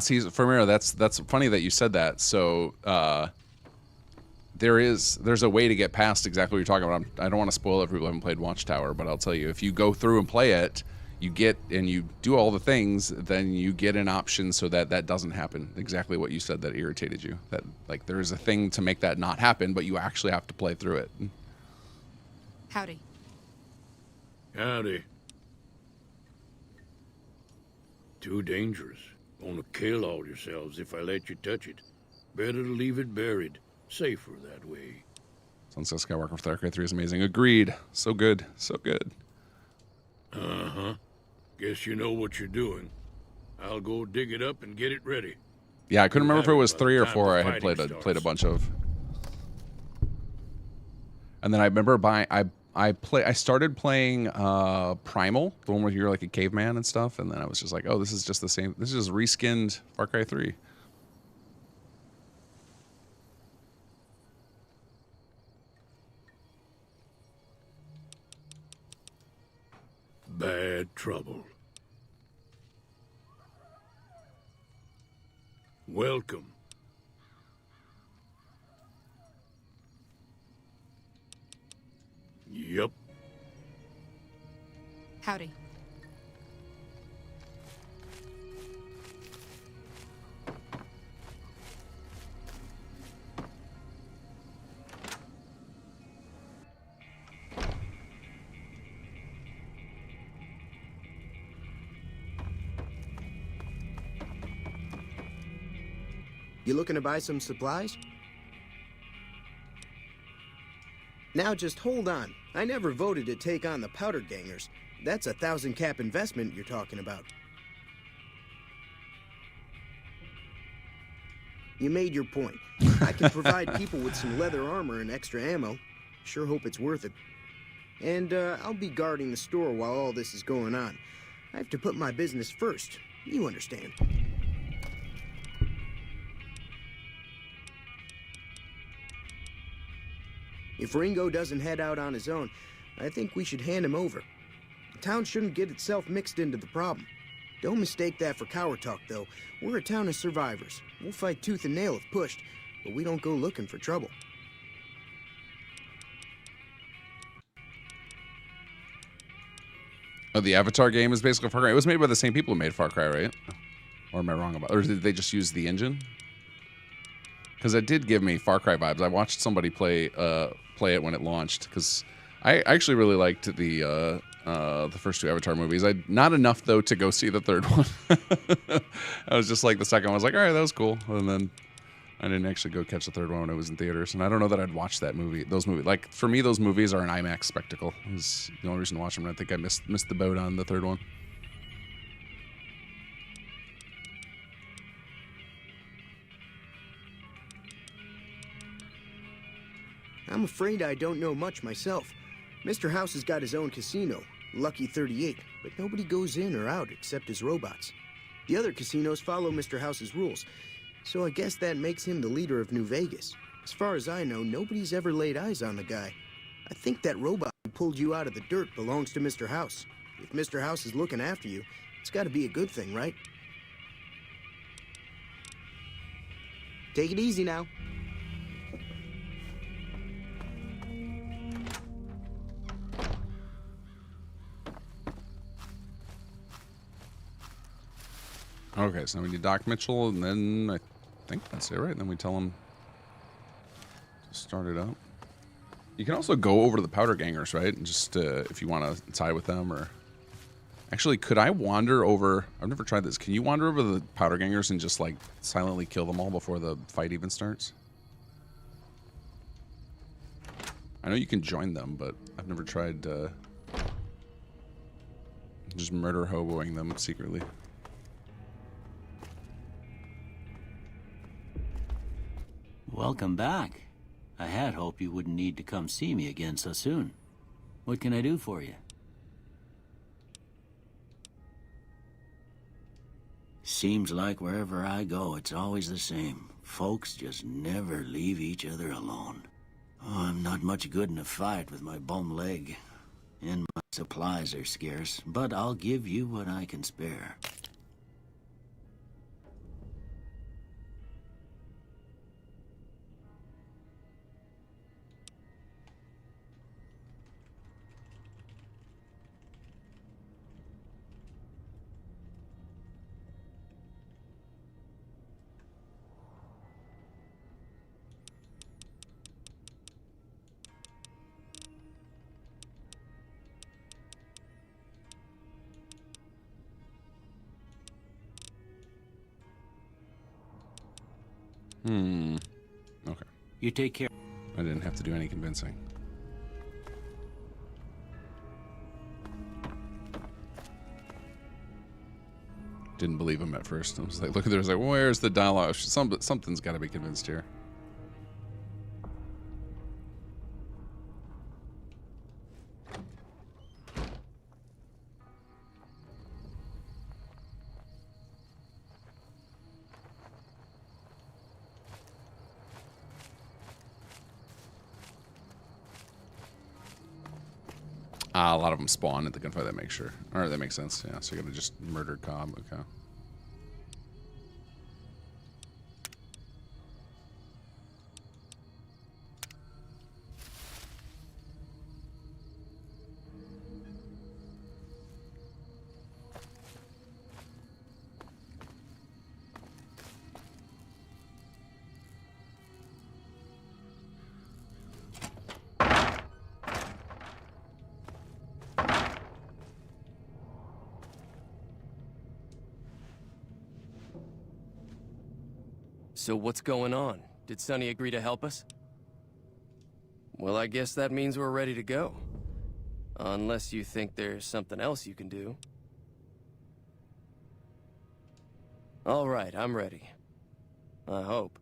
See, Fermiro, that's funny that you said that. So, there's a way to get past exactly what you're talking about. I don't want to spoil it for people who haven't played Watchtower, but I'll tell you, if you go through and play it, you get and you do all the things, then you get an option so that that doesn't happen. Exactly what you said that irritated you. That like there is a thing to make that not happen, but you actually have to play through it. Howdy. Howdy. Too dangerous. Gonna kill all yourselves if I let you touch it. Better to leave it buried. Safer that way. Sunset Skywalker for Far Cry 3 is amazing. Agreed. So good. So good. Uh-huh. Guess you know what you're doing. I'll go dig it up and get it ready. Yeah, I couldn't remember if it was 3 or 4 I had fighting played a starts. bunch of. And then I remember I started playing Primal, the one where you're like a caveman and stuff, and then I was just like, oh, this is just the same. This is just reskinned Far Cry 3. Bad trouble. Welcome. Yep. Howdy. You looking to buy some supplies? Now just hold on. I never voted to take on the Powder Gangers. That's a 1,000 cap investment you're talking about. You made your point. I can provide people with some leather armor and extra ammo. Sure hope it's worth it. And I'll be guarding the store while all this is going on. I have to put my business first. You understand. If Ringo doesn't head out on his own, I think we should hand him over. The town shouldn't get itself mixed into the problem. Don't mistake that for coward talk, though. We're a town of survivors. We'll fight tooth and nail if pushed, but we don't go looking for trouble. Oh, the Avatar game is basically Far Cry. It was made by the same people who made Far Cry, right? Or am I wrong about? Or did they just use the engine? Because it did give me Far Cry vibes. I watched somebody play it when it launched. Because I actually really liked the first 2 Avatar movies. Not enough though to go see the third one. I was just like the second one. I was like, all right, that was cool, and then I didn't actually go catch the third one when it was in theaters. And I don't know that I'd watch that movie. Those movies, like for me, those movies are an IMAX spectacle. It was the only reason to watch them. I think I missed the boat on the third one. I'm afraid I don't know much myself. Mr. House has got his own casino, Lucky 38, but nobody goes in or out except his robots. The other casinos follow Mr. House's rules, so I guess that makes him the leader of New Vegas. As far as I know, nobody's ever laid eyes on the guy. I think that robot who pulled you out of the dirt belongs to Mr. House. If Mr. House is looking after you, it's got to be a good thing, right? Take it easy now. Okay, so now we need Doc Mitchell, and then I think that's it, right? And then we tell him to start it up. You can also go over to the Powder Gangers, right? And just if you want to side with them, or actually, could I wander over? I've never tried this. Can you wander over the Powder Gangers and just like silently kill them all before the fight even starts? I know you can join them, but I've never tried just murder hoboing them secretly. Welcome back. I had hoped you wouldn't need to come see me again so soon. What can I do for you? Seems like wherever I go, it's always the same. Folks just never leave each other alone. Oh, I'm not much good in a fight with my bum leg. And my supplies are scarce, but I'll give you what I can spare. Okay. You take care. I didn't have to do any convincing. Didn't believe him at first. I was like, look at there. I was like, where's the dialogue? Something's got to be convinced here. A lot of them spawn at the gunfight. That makes sure. Or that makes sense. Yeah. So you gotta just murder Cobb. Okay. So what's going on? Did Sonny agree to help us? Well, I guess that means we're ready to go. Unless you think there's something else you can do. All right, I'm ready. I hope.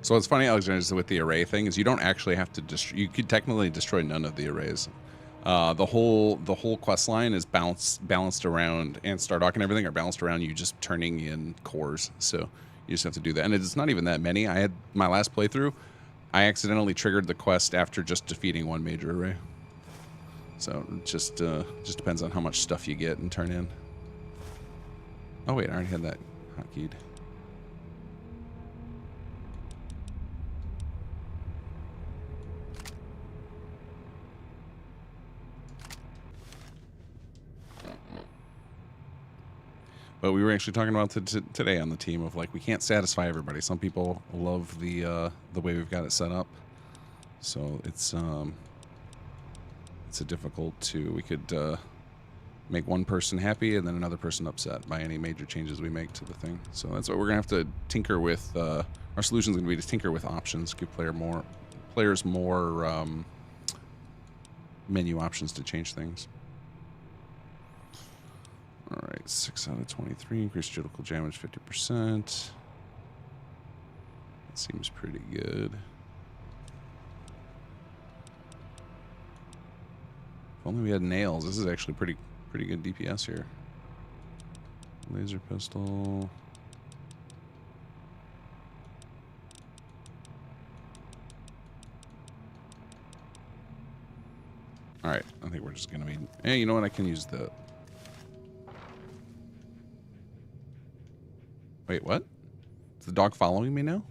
So what's funny, Alexander, is with the array thing is you don't actually have to you could technically destroy none of the arrays. The whole quest line is balanced around, and Stardock and everything are balanced around you just turning in cores. So you just have to do that, and it's not even that many. I had my last playthrough, I accidentally triggered the quest after just defeating one major array. So it just depends on how much stuff you get and turn in. Oh wait, I already had that hotkeyed. But we were actually talking about today on the team of like we can't satisfy everybody. Some people love the way we've got it set up, so it's a difficult to we could make one person happy and then another person upset by any major changes we make to the thing. So that's what we're gonna have to tinker with. Our solution's gonna be to tinker with options, give players more menu options to change things. All right, 6 out of 23, increased critical damage 50%. That seems pretty good. If only we had nails. This is actually pretty good DPS here. Laser pistol. All right, I think we're just gonna be. Hey, you know what? I can use the. Wait, what? Is the dog following me now?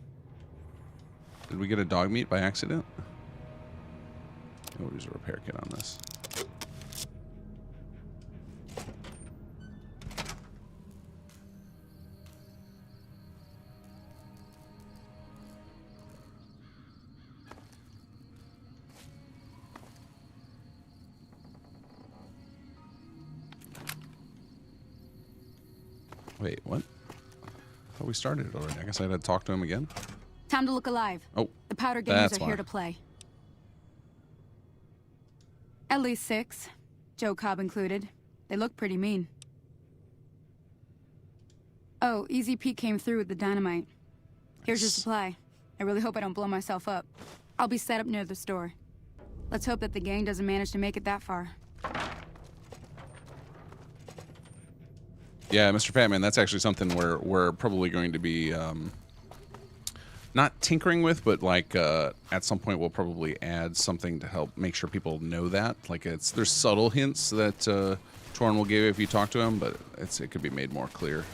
Did we get a dog meat by accident? We'll use a repair kit on this. Wait, what? I thought we started it already. I guess I had to talk to him again. Time to look alive. Oh, the powder gamers are here to play. At least 6, Joe Cobb included. They look pretty mean. Oh, Easy Pete came through with the dynamite. Here's your supply. I really hope I don't blow myself up. I'll be set up near the store. Let's hope that the gang doesn't manage to make it that far. Yeah, Mr. Fatman, that's actually something we're probably going to be not tinkering with, but like at some point we'll probably add something to help make sure people know that. Like there's subtle hints that Torn will give if you talk to him, but it could be made more clear.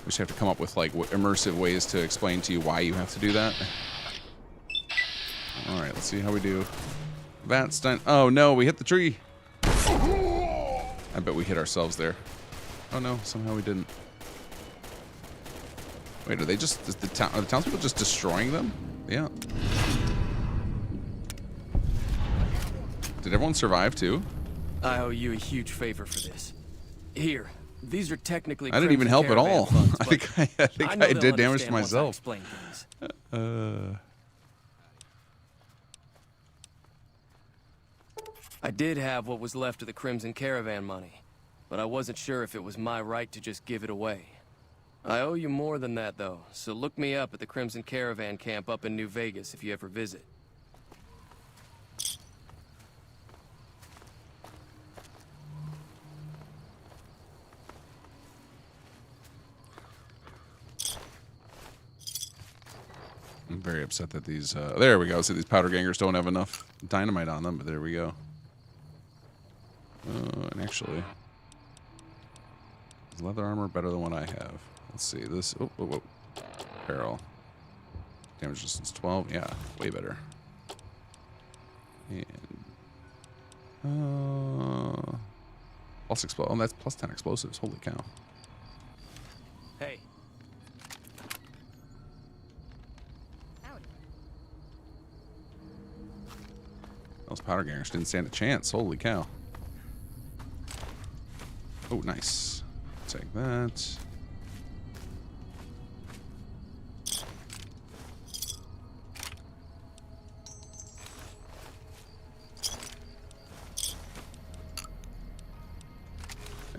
We just have to come up with like immersive ways to explain to you why you have to do that. All right, let's see how we do. That's done. Oh no, we hit the tree. I bet we hit ourselves there. Oh no, somehow we didn't. Wait, are they just are the townspeople just destroying them? Yeah. Did everyone survive too? I owe you a huge favor for this. Here, these are technically. I didn't even Crimson help at Caravan all. funds, I think but know I they'll did damage to understand once I myself. explain things. I did have what was left of the Crimson Caravan money, but I wasn't sure if it was my right to just give it away. I owe you more than that, though, so look me up at the Crimson Caravan camp up in New Vegas if you ever visit. I'm very upset that these, there we go. See, these powder gangers don't have enough dynamite on them, but there we go. And actually, is leather armor better than what I have? Let's see, this, apparel. Damage resistance 12, yeah, way better. And, plus oh, that's plus 10 explosives, holy cow. Hey. Those powder gangers didn't stand a chance, holy cow. Oh, nice. Take that.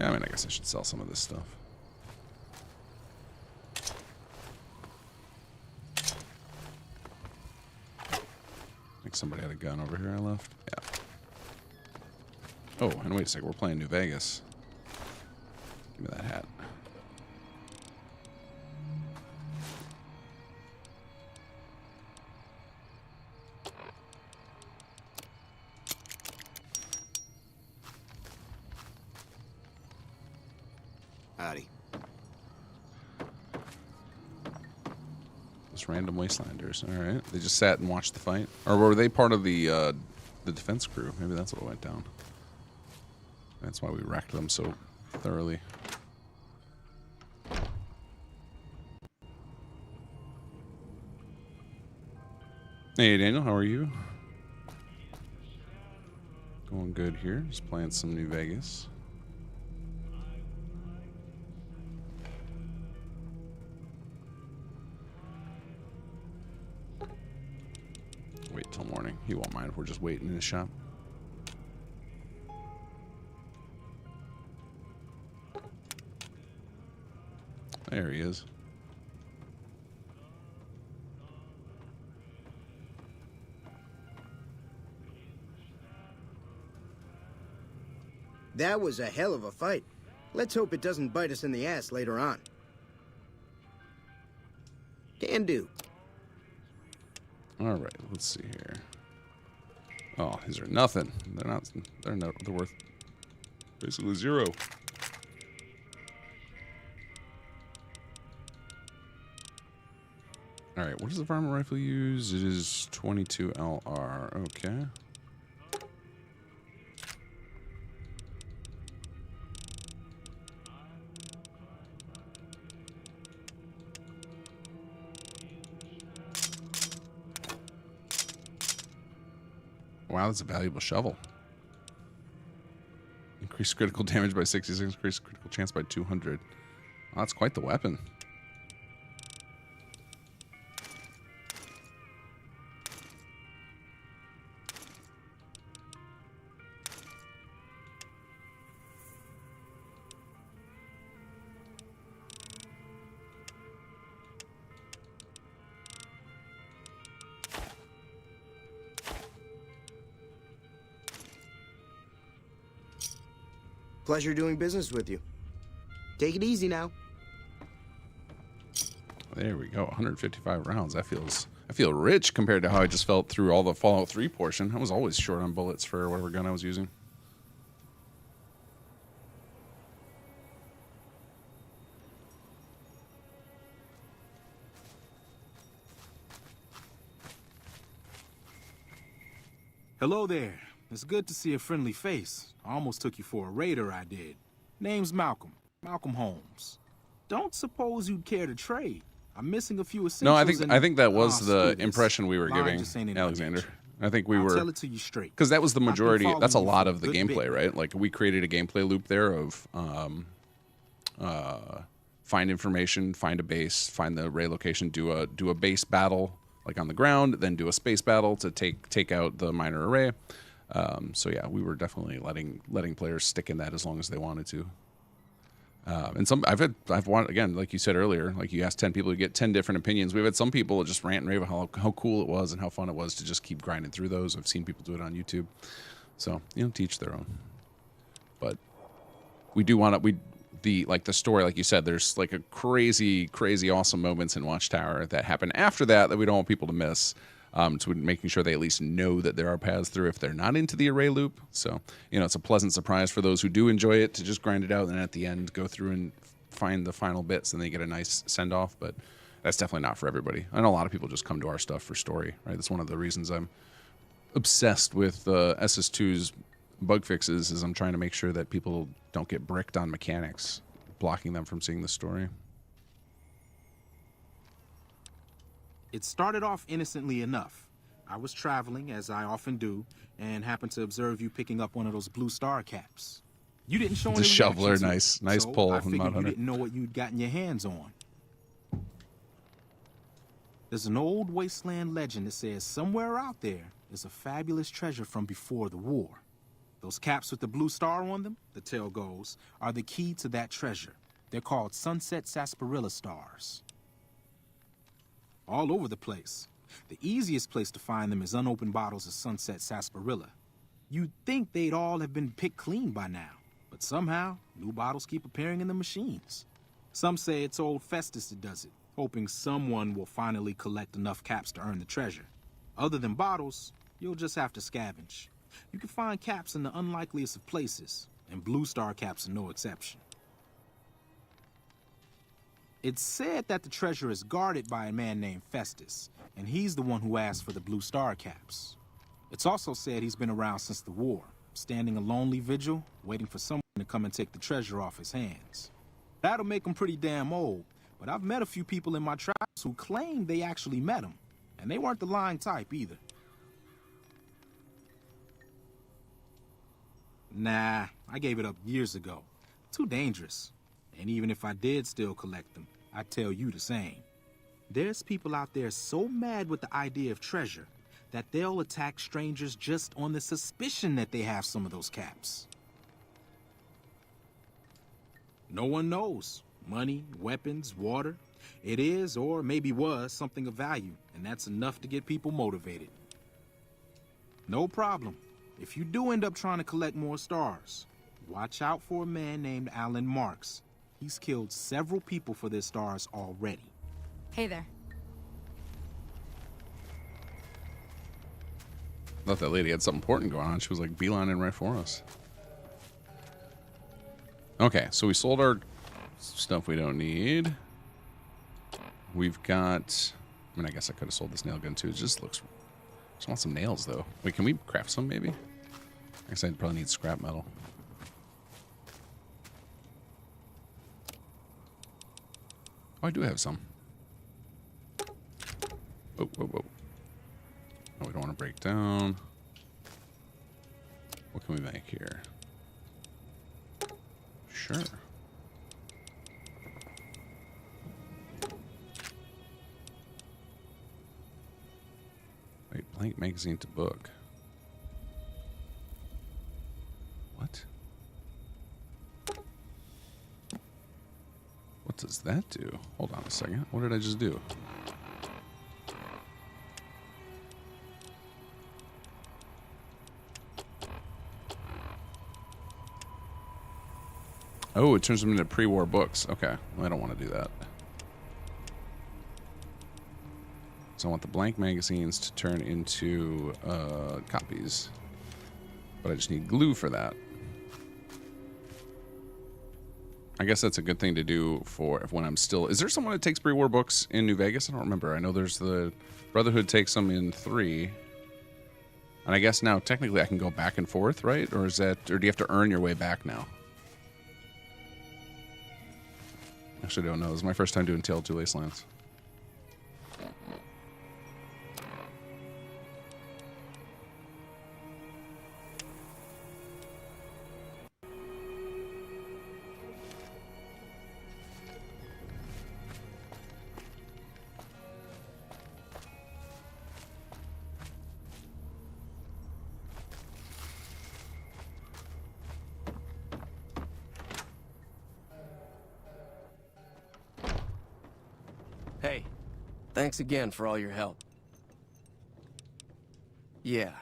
Yeah, I mean, I guess I should sell some of this stuff. I think somebody had a gun over here I left. Yeah. Oh, and wait a second, we're playing New Vegas. Give me that hat. Howdy. Just random wastelanders. All right. They just sat and watched the fight, or were they part of the defense crew? Maybe that's what went down. That's why we wrecked them so thoroughly. Hey Daniel, how are you? Going good here. Just playing some New Vegas. Wait till morning. He won't mind if we're just waiting in his shop. There he is. That was a hell of a fight. Let's hope it doesn't bite us in the ass later on. Can do. All right, let's see here. Oh, these are nothing. They're not. They're worth basically zero. All right, what does the varmint rifle use? It is 22 LR. Okay. Wow, that's a valuable shovel. Increased critical damage by 66, increased critical chance by 200. Wow, that's quite the weapon. Pleasure doing business with you. Take it easy now. There we go. 155 rounds. I feel rich compared to how I just felt through all the Fallout 3 portion. I was always short on bullets for whatever gun I was using. Hello there. It's good to see a friendly face. I almost took you for a raider, I did. Name's Malcolm. Malcolm Holmes. Don't suppose you'd care to trade. I'm missing a few essentials. No, I think that was the impression we were Mine giving just ain't in my Alexander. nature. I think we I'll were... tell it to you straight. Because that was the majority. That's a following you lot for a of the good gameplay, bit. right? Like, we created a gameplay loop there of find information, find a base, find the array location, do a base battle, like on the ground, then do a space battle to take out the minor array. So yeah, we were definitely letting players stick in that as long as they wanted to. And I've wanted, again, like you said earlier, like you asked 10 people to get 10 different opinions. We've had some people just rant and rave about how cool it was and how fun it was to just keep grinding through those. I've seen people do it on YouTube. So, teach their own. But we do want to, the story, like you said, there's like a crazy, crazy awesome moments in Watchtower that happen after that we don't want people to miss. So making sure they at least know that there are paths through if they're not into the array loop. So, it's a pleasant surprise for those who do enjoy it to just grind it out and then at the end go through and find the final bits and they get a nice send-off. But that's definitely not for everybody. I know a lot of people just come to our stuff for story, right? That's one of the reasons I'm obsessed with SS2's bug fixes is I'm trying to make sure that people don't get bricked on mechanics, blocking them from seeing the story. It started off innocently enough. I was traveling, as I often do, and happened to observe you picking up one of those blue star caps. You didn't show any The shoveler, reaction to it, nice so pull I from figured Mod you Hunter. didn't know what you'd gotten your hands on. There's an old wasteland legend that says somewhere out there is a fabulous treasure from before the war. Those caps with the blue star on them, the tale goes, are the key to that treasure. They're called sunset sarsaparilla stars. All over the place. The easiest place to find them is unopened bottles of sunset sarsaparilla. You'd think they'd all have been picked clean by now, but somehow, new bottles keep appearing in the machines. Some say it's old Festus that does it, hoping someone will finally collect enough caps to earn the treasure. Other than bottles, you'll just have to scavenge. You can find caps in the unlikeliest of places, and blue star caps are no exception. It's said that the treasure is guarded by a man named Festus, and he's the one who asked for the blue star caps. It's also said he's been around since the war, standing a lonely vigil, waiting for someone to come and take the treasure off his hands. That'll make him pretty damn old, but I've met a few people in my travels who claim they actually met him, and they weren't the lying type either. Nah, I gave it up years ago. Too dangerous. And even if I did still collect them, I'd tell you the same. There's people out there so mad with the idea of treasure that they'll attack strangers just on the suspicion that they have some of those caps. No one knows. Money, weapons, water. It is, or maybe was, something of value, and that's enough to get people motivated. No problem. If you do end up trying to collect more stars, watch out for a man named Alan Marks. He's killed several people for their stars already. Hey there. Thought that lady had something important going on. She was like beelining right for us. Okay, so we sold our stuff we don't need. We've got... I mean, I guess I could have sold this nail gun too. It just looks... I just want some nails though. Wait, can we craft some maybe? I guess I'd probably need scrap metal. Oh, I do have some. Whoa, whoa, whoa. Oh, we don't want to break down. What can we make here? Sure. Wait, blank magazine to book. What? What does that do? Hold on a second. What did I just do? Oh, it turns them into pre-war books. Okay, well, I don't want to do that. So I want the blank magazines to turn into copies. But I just need glue for that. I guess that's a good thing to do for when I'm still... Is there someone that takes pre-war books in New Vegas? I don't remember. I know there's the... Brotherhood takes them in 3. And I guess now technically I can go back and forth, right? Or is that... Or do you have to earn your way back now? Actually, I don't know. This is my first time doing Tale of Two Wastelands. Hey, thanks again for all your help. Yeah.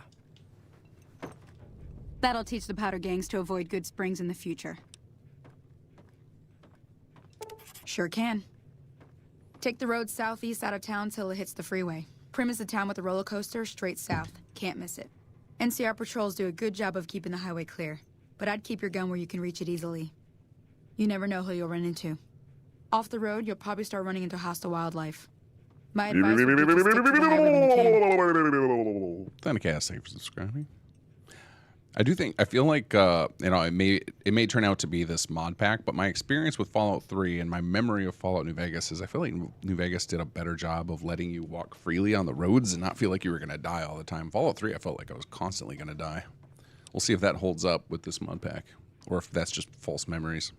That'll teach the powder gangs to avoid Good Springs in the future. Sure can. Take the road southeast out of town till it hits the freeway. Prim is the town with the roller coaster straight south. Can't miss it. NCR patrols do a good job of keeping the highway clear, but I'd keep your gun where you can reach it easily. You never know who you'll run into. Off the road, you'll probably start running into hostile wildlife. My advice would be to stick to the highway when you can. Thank you for subscribing. I feel like, it may turn out to be this mod pack, but my experience with Fallout 3 and my memory of Fallout New Vegas is I feel like New Vegas did a better job of letting you walk freely on the roads and not feel like you were going to die all the time. Fallout 3, I felt like I was constantly going to die. We'll see if that holds up with this mod pack, or if that's just false memories.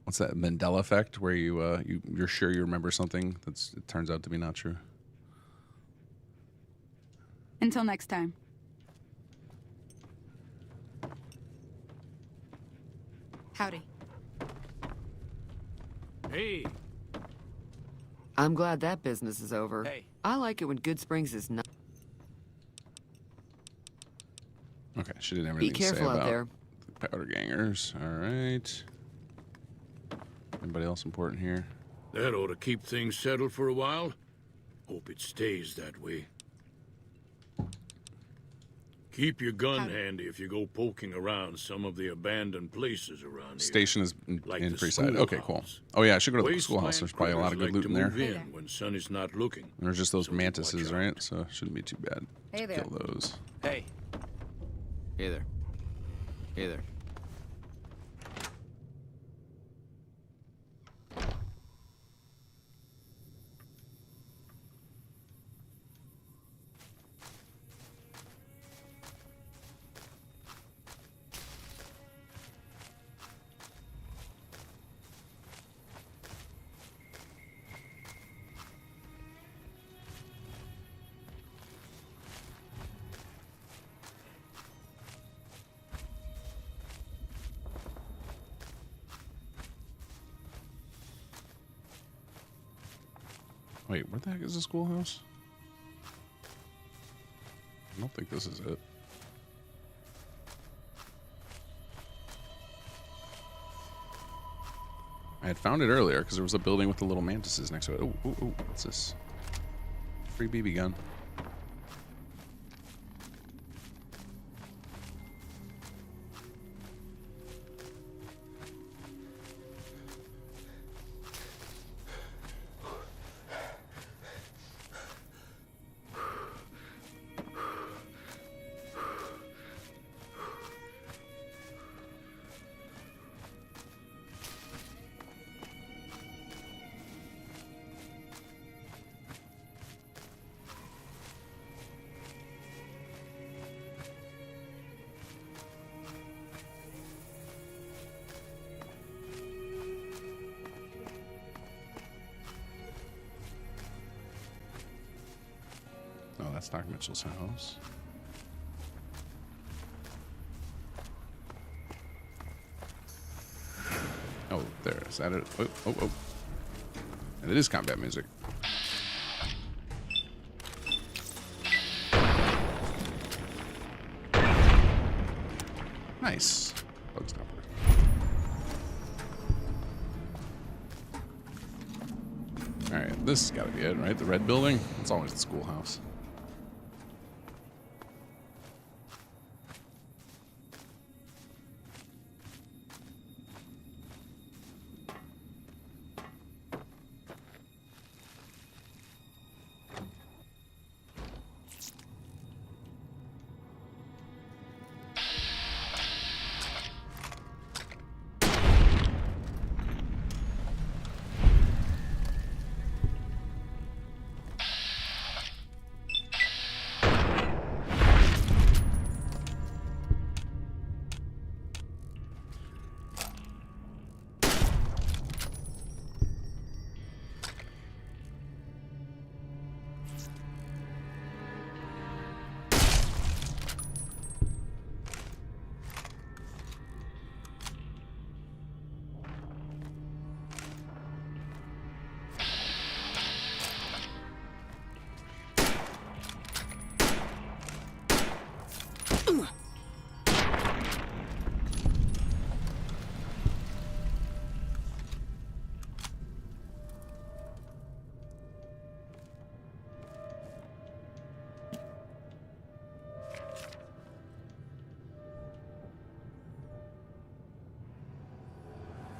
What's that, Mandela effect, where you're sure you remember something it turns out to be not true? Until next time. Howdy. Hey, I'm glad that business is over. Hey. I like it when Good Springs is not. Okay, she didn't have Be anything to say careful out about there. the powder gangers. All right. Anybody else important here? that ought to keep things settled for a while. Hope it stays that way. Keep your gun handy if you go poking around some of the abandoned places around here. Station is Like in the Freeside. Okay, cool. schoolhouse. Oh yeah, I should go to the Wasteland schoolhouse. There's probably a lot of good critters loot in like to there. move in when Sonny's not looking. There's just those So watch mantises, out. right? So it shouldn't be too bad. Hey to there. Kill those. Hey. Hey there. Hey there. Wait, where the heck is the schoolhouse? I don't think this is it. I had found it earlier because there was a building with the little mantises next to it. Oh, oh, oh, what's this? Free BB gun. Oh, that's Doc Mitchell's house. Oh, there. Is that it? Oh, oh, oh. And it is combat music. Nice. Bug stopper. Alright, this has got to be it, right? The red building? It's always the schoolhouse.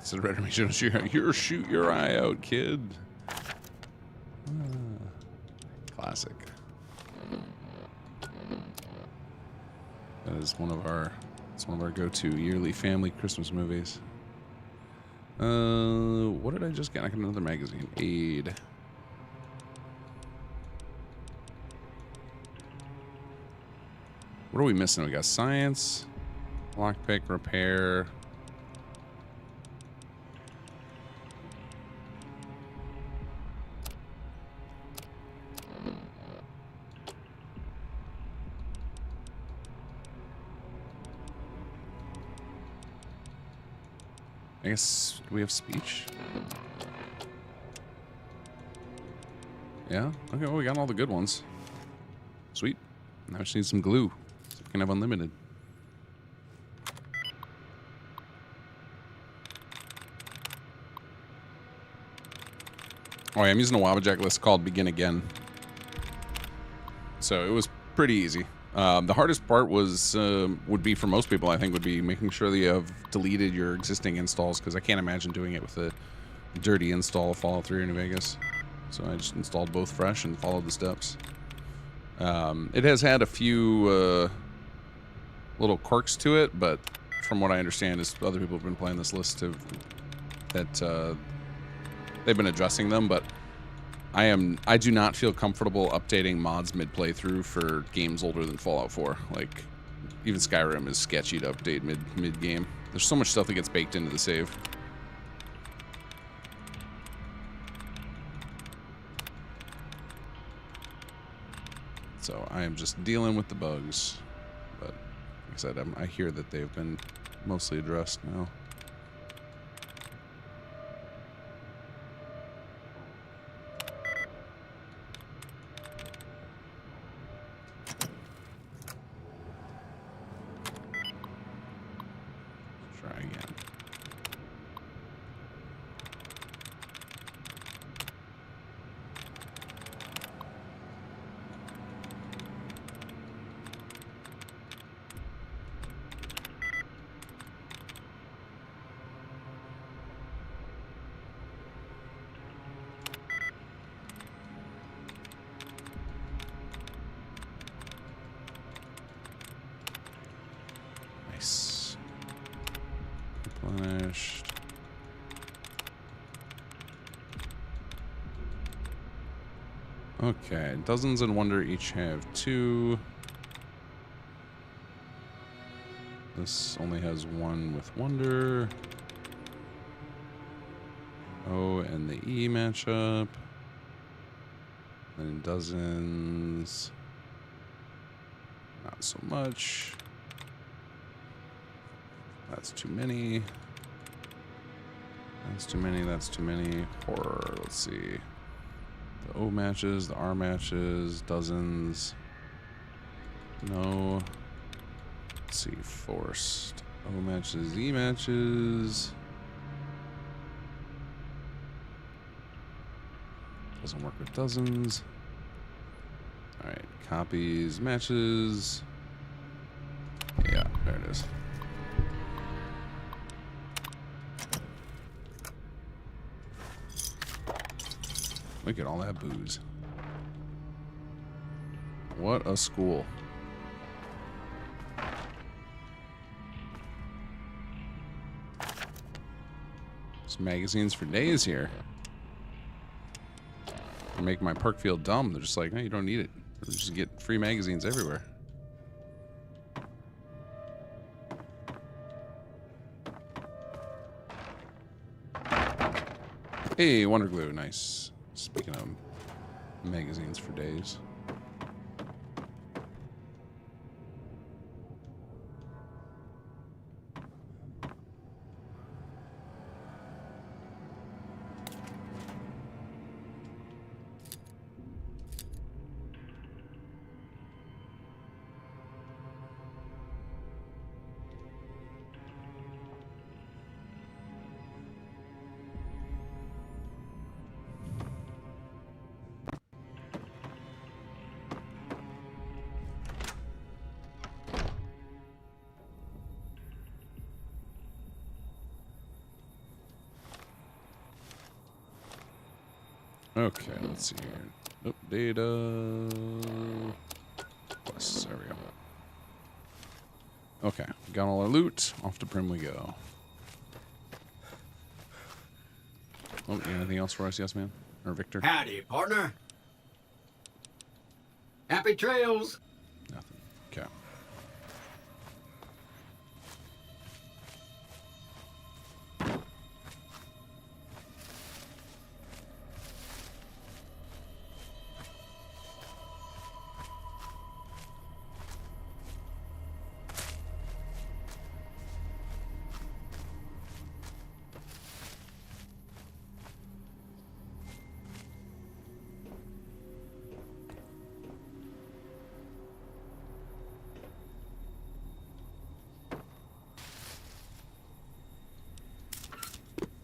Said Red Army, shoot your eye out, kid. Classic. That is one of our go-to yearly family Christmas movies. What did I just get? I got another magazine. Aid. What are we missing? We got science, lockpick, repair. I guess, do we have speech? Yeah? Okay, well, we got all the good ones. Sweet. Now we just need some glue, so we can have unlimited. Oh, yeah, I'm using a Wabbajack list called Begin Again. So it was pretty easy. The hardest part was would be for most people, I think, would be making sure that you have deleted your existing installs, because I can't imagine doing it with a dirty install of Fallout 3 or New Vegas. So I just installed both fresh and followed the steps. It has had a few little quirks to it, but from what I understand is other people have been playing this list that they've been addressing them, but I do not feel comfortable updating mods mid-playthrough for games older than Fallout 4. Like, even Skyrim is sketchy to update mid-game. There's so much stuff that gets baked into the save. So I am just dealing with the bugs. But like I said, I hear that they've been mostly addressed now. Replenished. Okay, Dozens and Wonder each have 2. This only has 1 with Wonder. O and the E matchup. Then Dozens. Not so much. That's too many. That's too many. That's too many. Horror. Let's see. The O matches, the R matches, Dozens. No. Let's see. Forced. O matches, E matches. Doesn't work with Dozens. Alright. Copies, matches. Yeah, there it is. Look at all that booze. What a school. There's magazines for days here. They make my perk feel dumb. They're just like, no, you don't need it. You just get free magazines everywhere. Hey, Wonder Glue, nice. Speaking of magazines for days. Okay, let's see here. Oh, data. Plus, there we go. Okay, got all our loot. Off to Prim we go. Oh, you got anything else for us, yes, man? Or Victor? Howdy, partner. Happy trails. Nothing. Okay.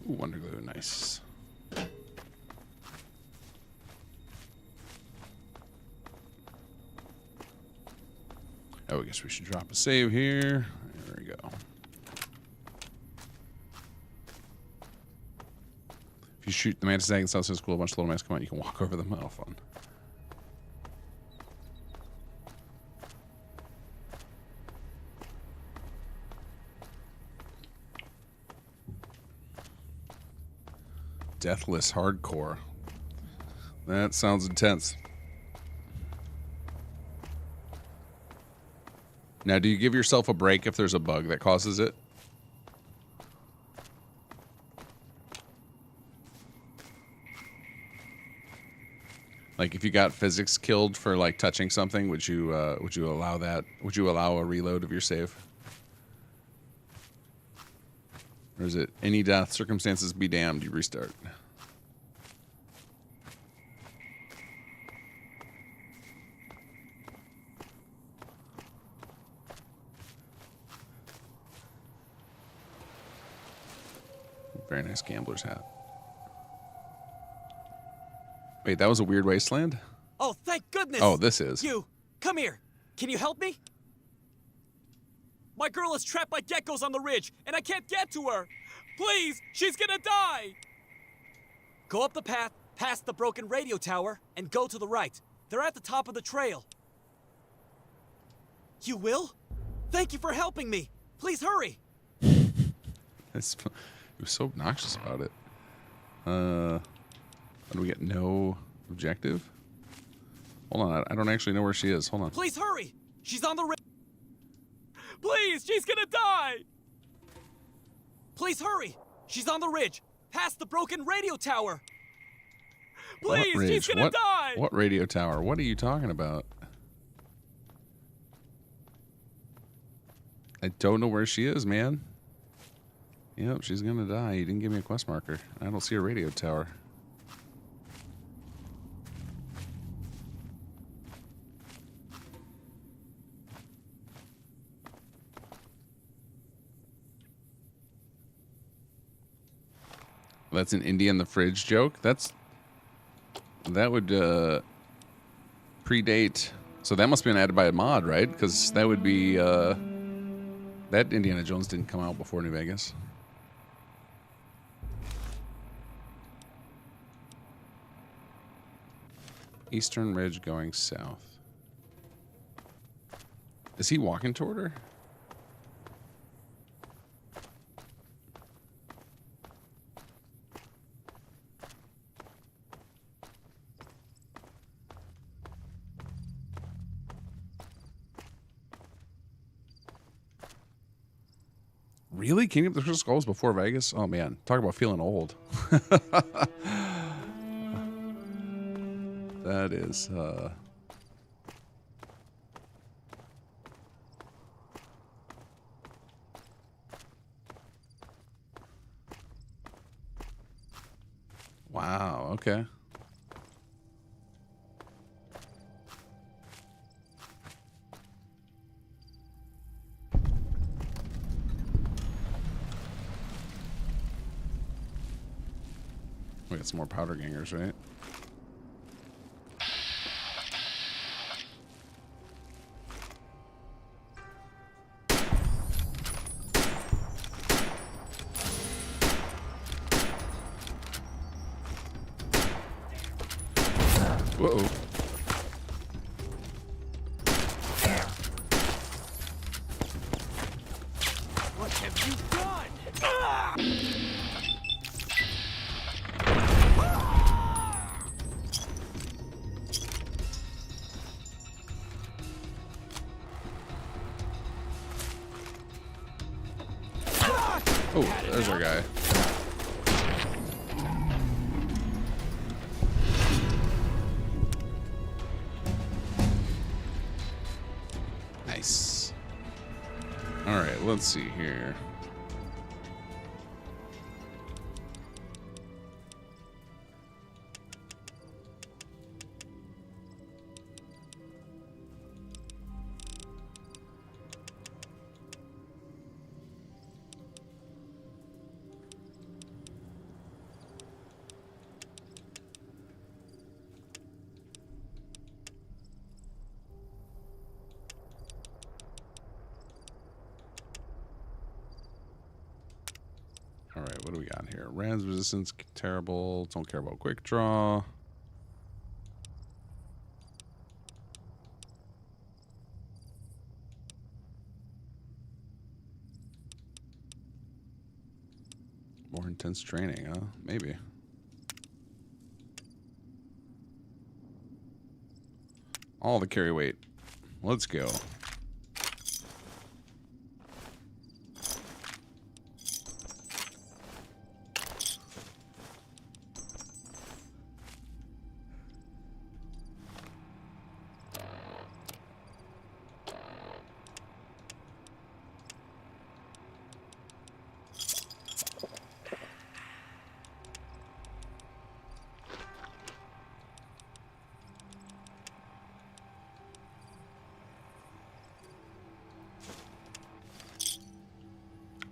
Ooh, Wonder Glue, nice. Oh, I guess we should drop a save here. There we go. If you shoot the mantis egg and south says cool, a bunch of little mice come out, you can walk over them. Oh, fun. Deathless hardcore. That sounds intense. Now, do you give yourself a break if there's a bug that causes it? Like, if you got physics killed for like touching something, would you allow that? Would you allow a reload of your save? Or is it any death, circumstances be damned, you restart? Very nice gambler's hat. Wait, that was a weird wasteland? Oh, thank goodness! Oh, this is. You, come here. Can you help me? My girl is trapped by geckos on the ridge, and I can't get to her. Please, she's gonna die. Go up the path, past the broken radio tower, and go to the right. They're at the top of the trail. You will? Thank you for helping me. Please hurry. He was so obnoxious about it. How do we get no objective? Hold on, I don't actually know where she is. Hold on. Please hurry. She's on the ridge. Please, she's gonna die! Please hurry! She's on the ridge, past the broken radio tower! Please, she's gonna die! What radio tower? What are you talking about? I don't know where she is, man. Yep, she's gonna die. You didn't give me a quest marker. I don't see a radio tower. That's an Indie in the fridge joke. That would predate. So that must have been added by a mod, right? Because that would be that Indiana Jones didn't come out before New Vegas. Eastern Ridge going south. Is he walking toward her? Really? Kingdom of the Crystal Skull was before Vegas? Oh man, talk about feeling old. That is wow, okay. We got some more powder gangers, right? Whoa. What have you done? Oh, there's our guy. Nice. All right, let's see here. All right, what do we got here? Raz resistance, terrible. Don't care about quick draw. More intense training, huh? Maybe. All the carry weight. Let's go.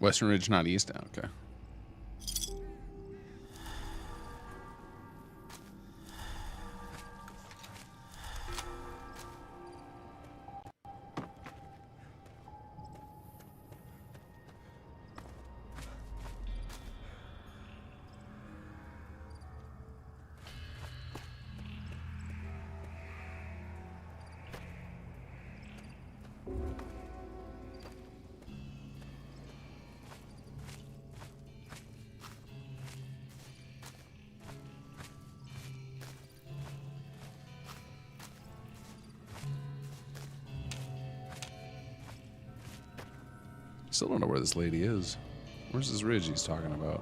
Western Ridge, not east. Okay. Still don't know where this lady is. Where's this ridge he's talking about?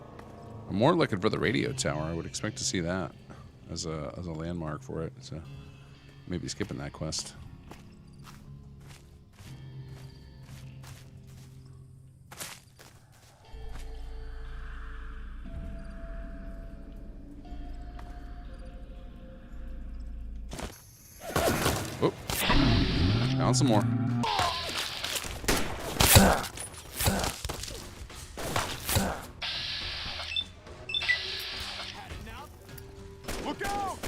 I'm more looking for the radio tower. I would expect to see that as a landmark for it. So maybe skipping that quest. Oh, found some more. Look out!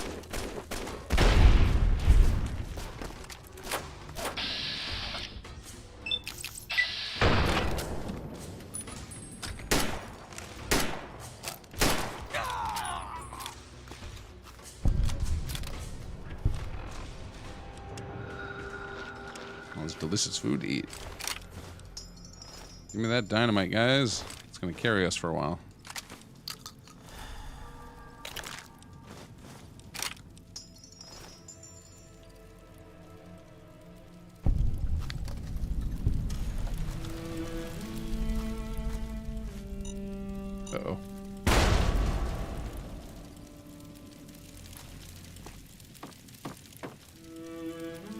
Oh, it's delicious food to eat. Give me that dynamite, guys. It's gonna carry us for a while. Uh-oh.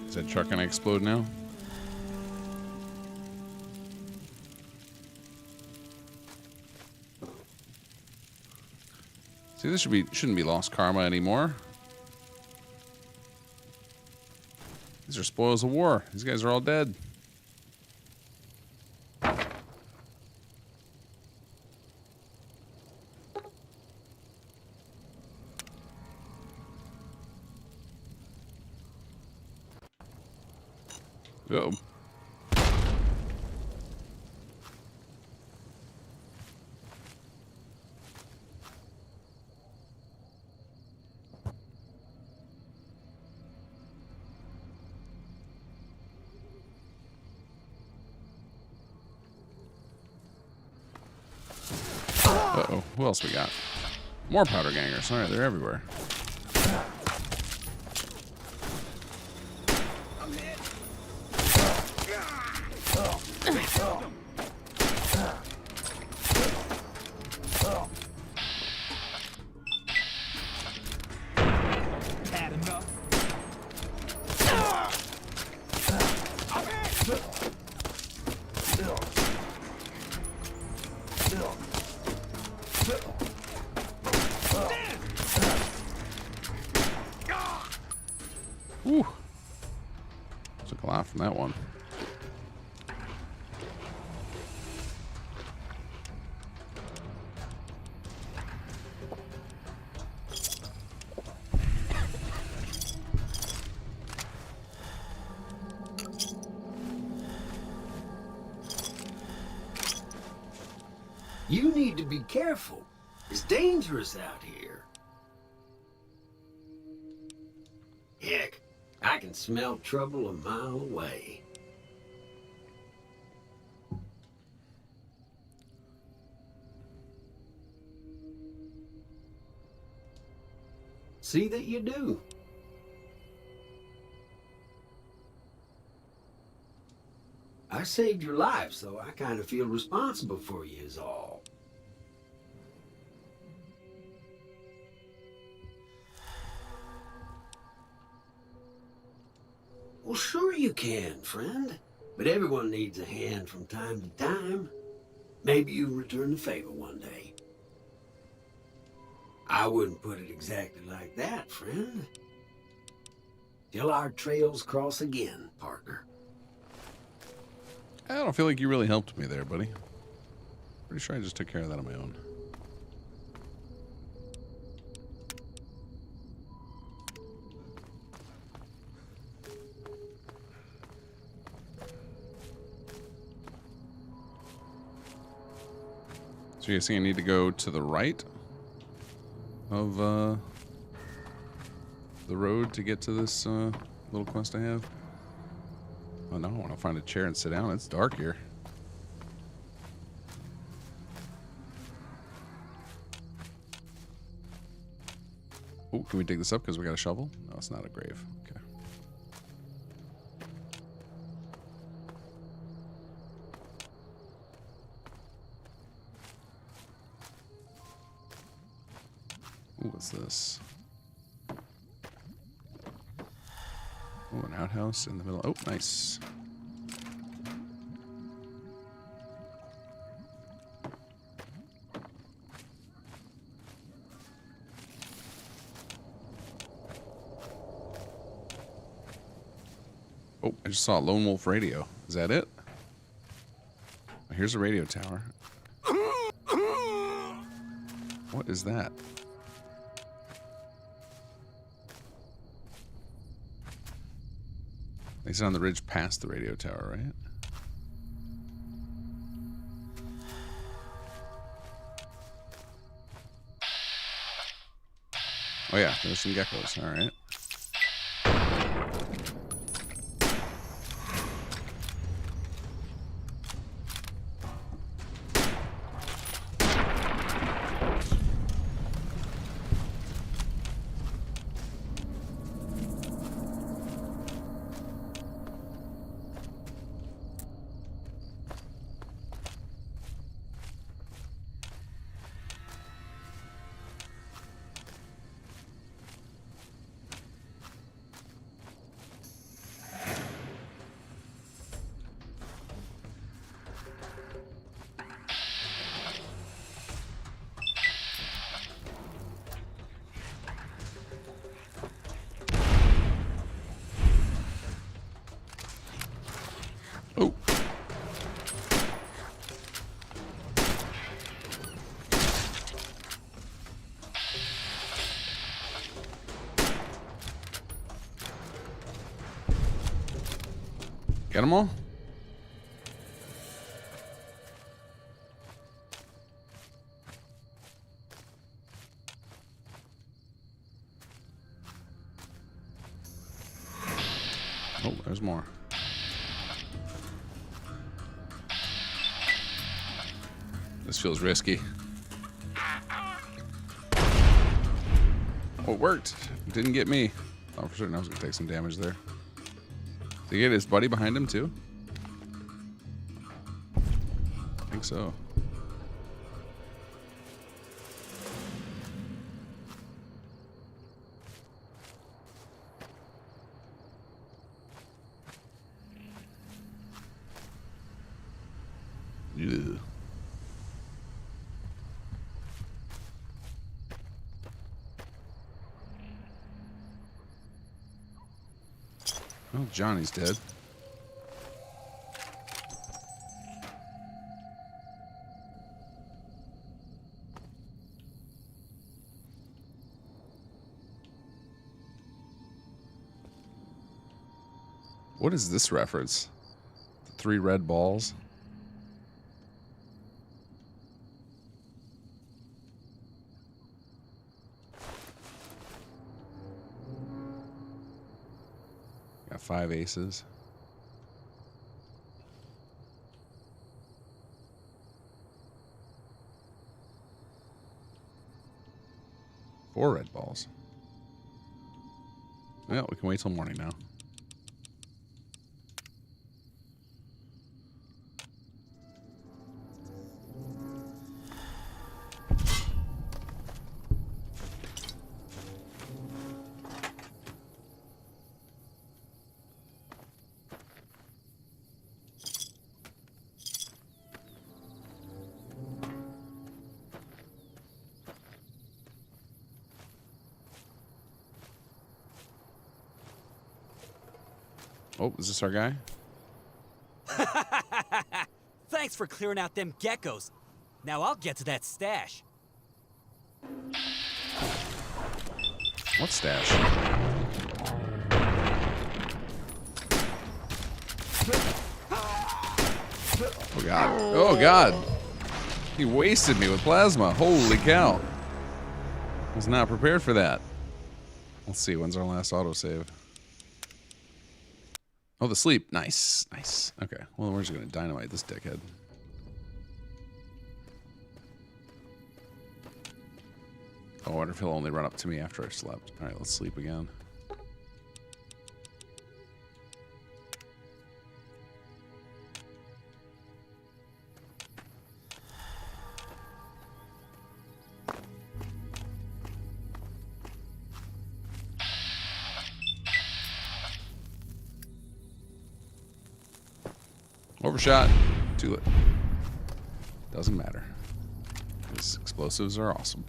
Is that truck gonna explode now? See, this shouldn't be lost karma anymore. These are spoils of war. These guys are all dead. Uh-oh. Uh-oh. Who else we got? More powder gangers. All right, they're everywhere. Ooh. Took a lot from that one. You need to be careful. It's dangerous out here. Heck, I can smell trouble a mile away. See that you do. I saved your life, so I kind of feel responsible for you is all. Well, sure you can, friend. But everyone needs a hand from time to time. Maybe you'll return the favor one day. I wouldn't put it exactly like that, friend. Till our trails cross again, partner. I don't feel like you really helped me there, buddy. Pretty sure I just took care of that on my own. So you're saying I need to go to the right of the road to get to this little quest I have? Oh no, I want to find a chair and sit down. It's dark here. Oh, can we dig this up because we got a shovel? No, it's not a grave. Okay. Ooh, what's this? Oh, an outhouse in the middle. Oh, nice. Oh, I just saw a Lone Wolf radio. Is that it? Oh, here's a radio tower. What is that? They sit on the ridge past the radio tower, right? Oh yeah, there's some geckos. All right. Oh. Get them all? Oh, there's more. This feels risky. Oh, it worked. It didn't get me. Oh, for certain I was going to take some damage there. Did he get his buddy behind him, too? I think so. Ugh. Oh, Johnny's dead. What is this reference? The 3 red balls? Got 5 aces. Four red balls. Well, we can wait till morning now. Oh, is this our guy? Thanks for clearing out them geckos. Now I'll get to that stash. What stash? Oh god. Oh god. He wasted me with plasma. Holy cow. Was not prepared for that. Let's see, when's our last autosave? Oh, the sleep. Nice. Nice. Okay. Well, we're just going to dynamite this dickhead. Oh, I wonder if he'll only run up to me after I slept. All right, let's sleep again. Overshot. Too late. Doesn't matter. These explosives are awesome.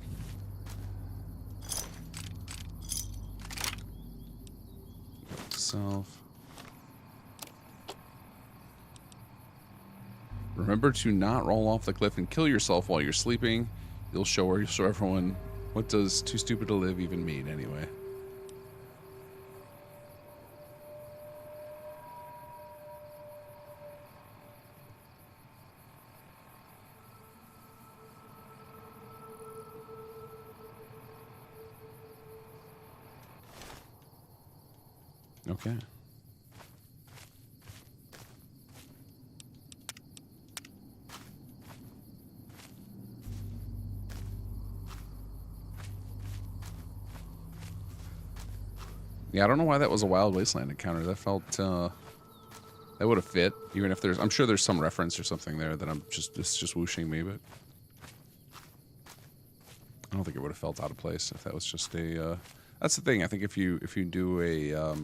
Self. Remember to not roll off the cliff and kill yourself while you're sleeping. You'll show everyone what does too stupid to live even mean anyway. Okay. Yeah, I don't know why that was a Wild Wasteland encounter. That felt, that would have fit. Even if there's, I'm sure there's some reference or something there that it's just whooshing me, but I don't think it would have felt out of place if that was just a, that's the thing. I think if you do a,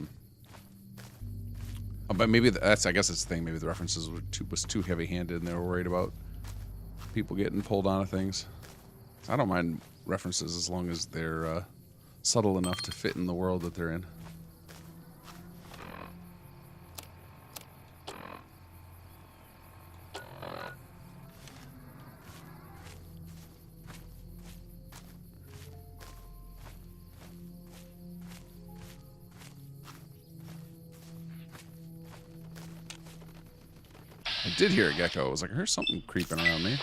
but maybe that's, I guess that's the thing. Maybe the references was too heavy-handed and they were worried about people getting pulled onto things. I don't mind references as long as they're subtle enough to fit in the world that they're in. I did hear a gecko. I was like, I heard something creeping around me.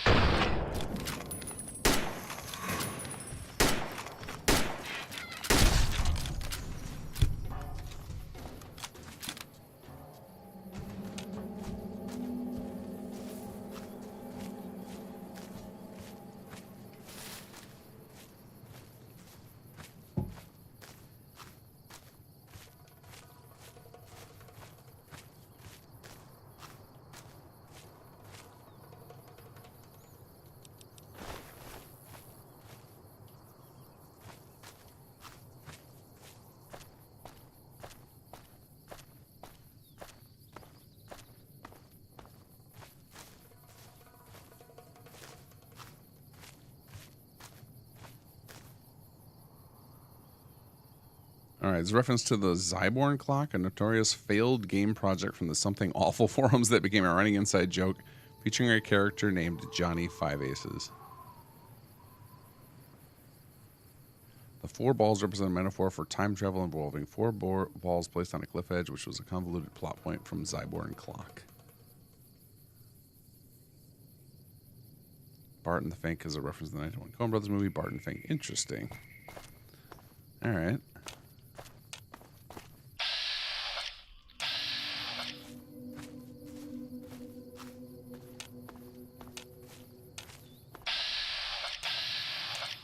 All right, it's a reference to the Zyborn clock, a notorious failed game project from the Something Awful forums that became a running inside joke featuring a character named Johnny Five Aces. The 4 balls represent a metaphor for time travel involving 4 balls placed on a cliff edge, which was a convoluted plot point from Zyborn clock. Bart and the Fink is a reference to the 1991 Coen Brothers movie, Bart and Fink. Interesting. All right.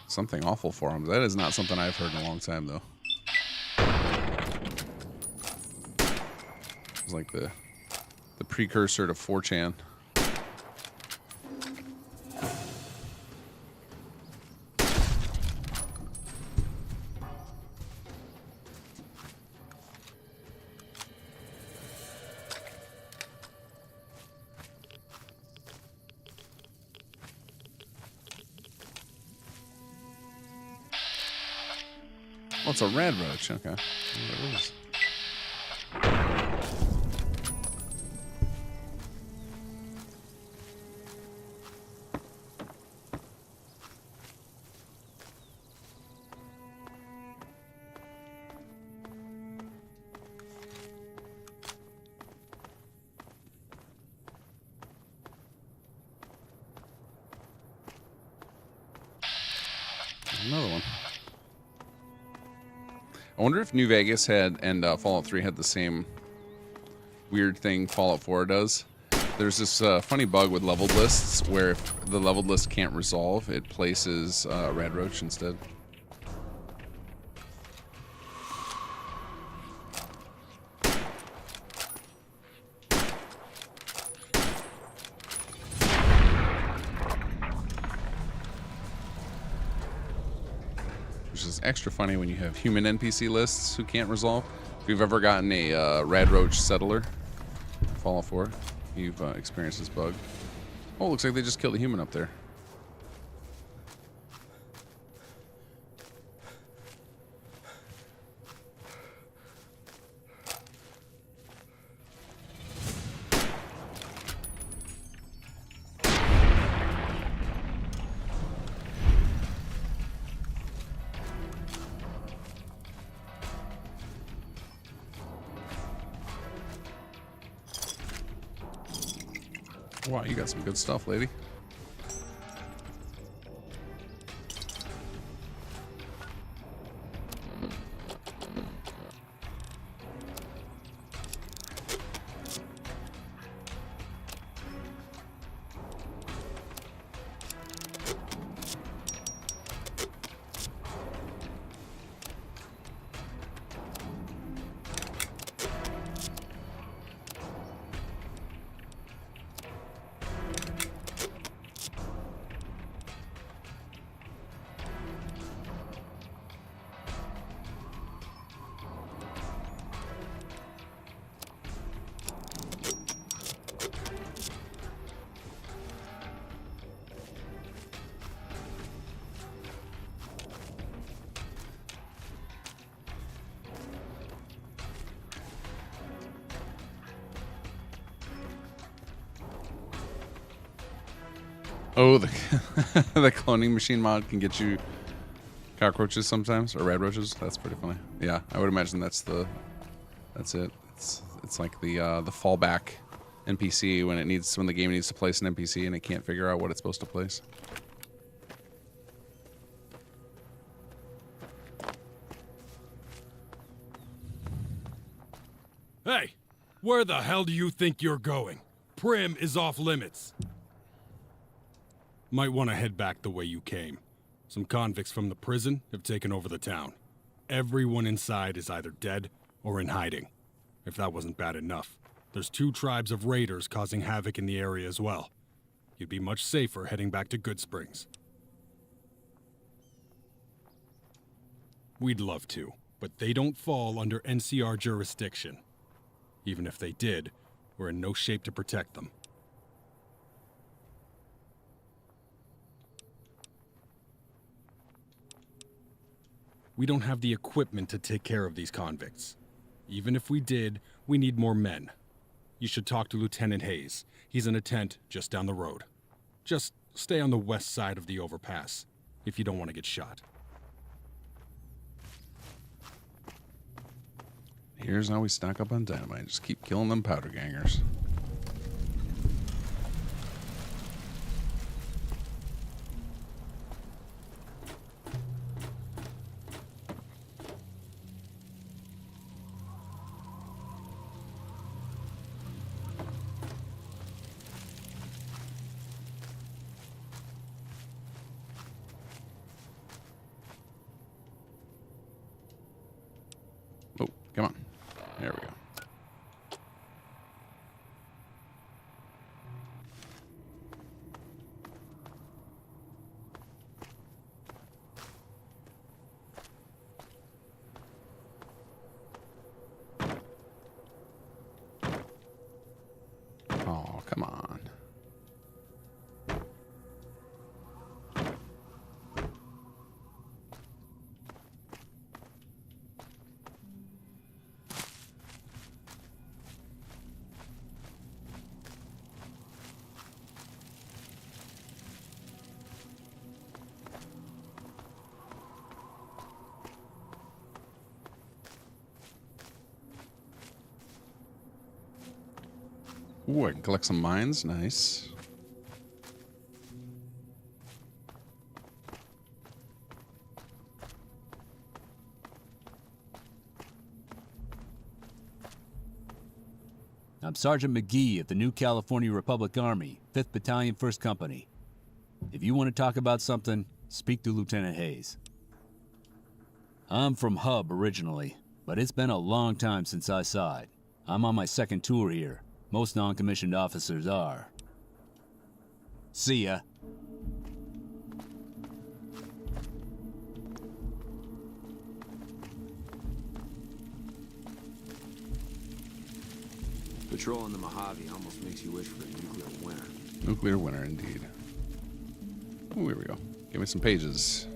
Something Awful forums. That is not something I've heard in a long time, though. It's like the precursor to 4chan. Oh, it's a red roach. Okay. What it is. Another one. I wonder if New Vegas had and Fallout 3 had the same weird thing Fallout 4 does. There's this funny bug with leveled lists where if the leveled list can't resolve, it places Red Roach instead. Which is extra funny when you have human NPC lists who can't resolve. If you've ever gotten a Red Roach settler, Fallout 4, you've experienced this bug. Oh, looks like they just killed a human up there. Wow, you got some good stuff, lady. Oh, the the cloning machine mod can get you cockroaches sometimes, or red roaches. That's pretty funny. Yeah, I would imagine that's it. It's like the fallback NPC when the game needs to place an NPC and it can't figure out what it's supposed to place. Hey, where the hell do you think you're going? Prim is off limits. Might want to head back the way you came. Some convicts from the prison have taken over the town. Everyone inside is either dead or in hiding. If that wasn't bad enough, there's 2 tribes of raiders causing havoc in the area as well. You'd be much safer heading back to Good Springs. We'd love to, but they don't fall under NCR jurisdiction. Even if they did, we're in no shape to protect them. We don't have the equipment to take care of these convicts. Even if we did, we need more men. You should talk to Lieutenant Hayes. He's in a tent just down the road. Just stay on the west side of the overpass, if you don't want to get shot. Here's how we stock up on dynamite. Just keep killing them powder gangers. Oh, come on. There we go. Oh, come on. Ooh, I can collect some mines. Nice. I'm Sergeant McGee of the New California Republic Army, 5th Battalion, 1st Company. If you want to talk about something, speak to Lieutenant Hayes. I'm from Hub originally, but it's been a long time since I saw it. I'm on my 2nd tour here. Most non-commissioned officers are. See ya. Patrolling the Mojave almost makes you wish for a nuclear winter. Nuclear winter, indeed. Oh, here we go. Give me some pages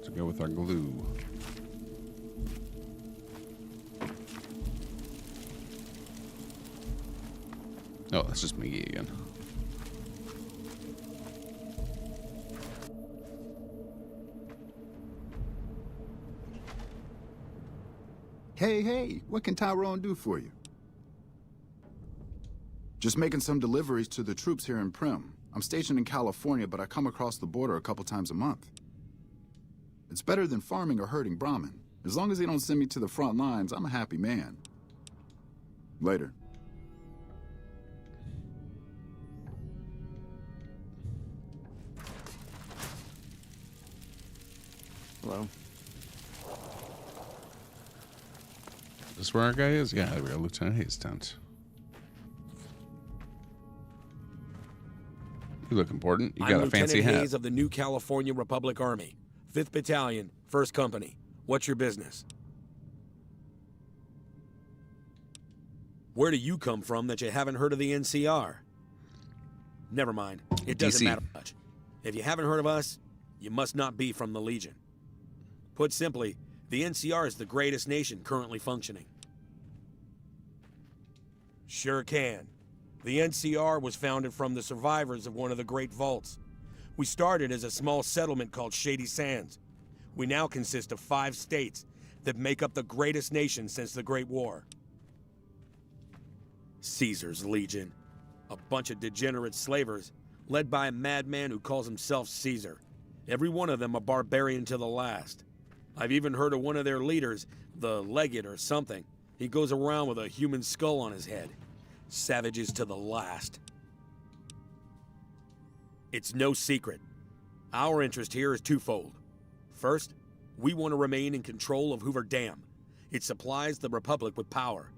to go with our glue. Oh, that's just McGee again. Hey, what can Tyrone do for you? Just making some deliveries to the troops here in Prim. I'm stationed in California, but I come across the border a couple times a month. It's better than farming or herding Brahmin. As long as they don't send me to the front lines, I'm a happy man. Later. Hello. Is this where our guy is? Yeah, there we go. Lieutenant Hayes' tent. You look important. You got a fancy Lieutenant hat. Hayes of the New California Republic Army, 5th Battalion, 1st Company. What's your business? Where do you come from that you haven't heard of the NCR? Never mind. It doesn't DC. matter much. If you haven't heard of us, you must not be from the Legion. Put simply, the NCR is the greatest nation currently functioning. Sure can. The NCR was founded from the survivors of one of the Great Vaults. We started as a small settlement called Shady Sands. We now consist of 5 states that make up the greatest nation since the Great War. Caesar's Legion. A bunch of degenerate slavers, led by a madman who calls himself Caesar. Every one of them a barbarian to the last. I've even heard of one of their leaders, the Legate or something. He goes around with a human skull on his head. Savages to the last. It's no secret. Our interest here is twofold. First, we want to remain in control of Hoover Dam. It supplies the Republic with power.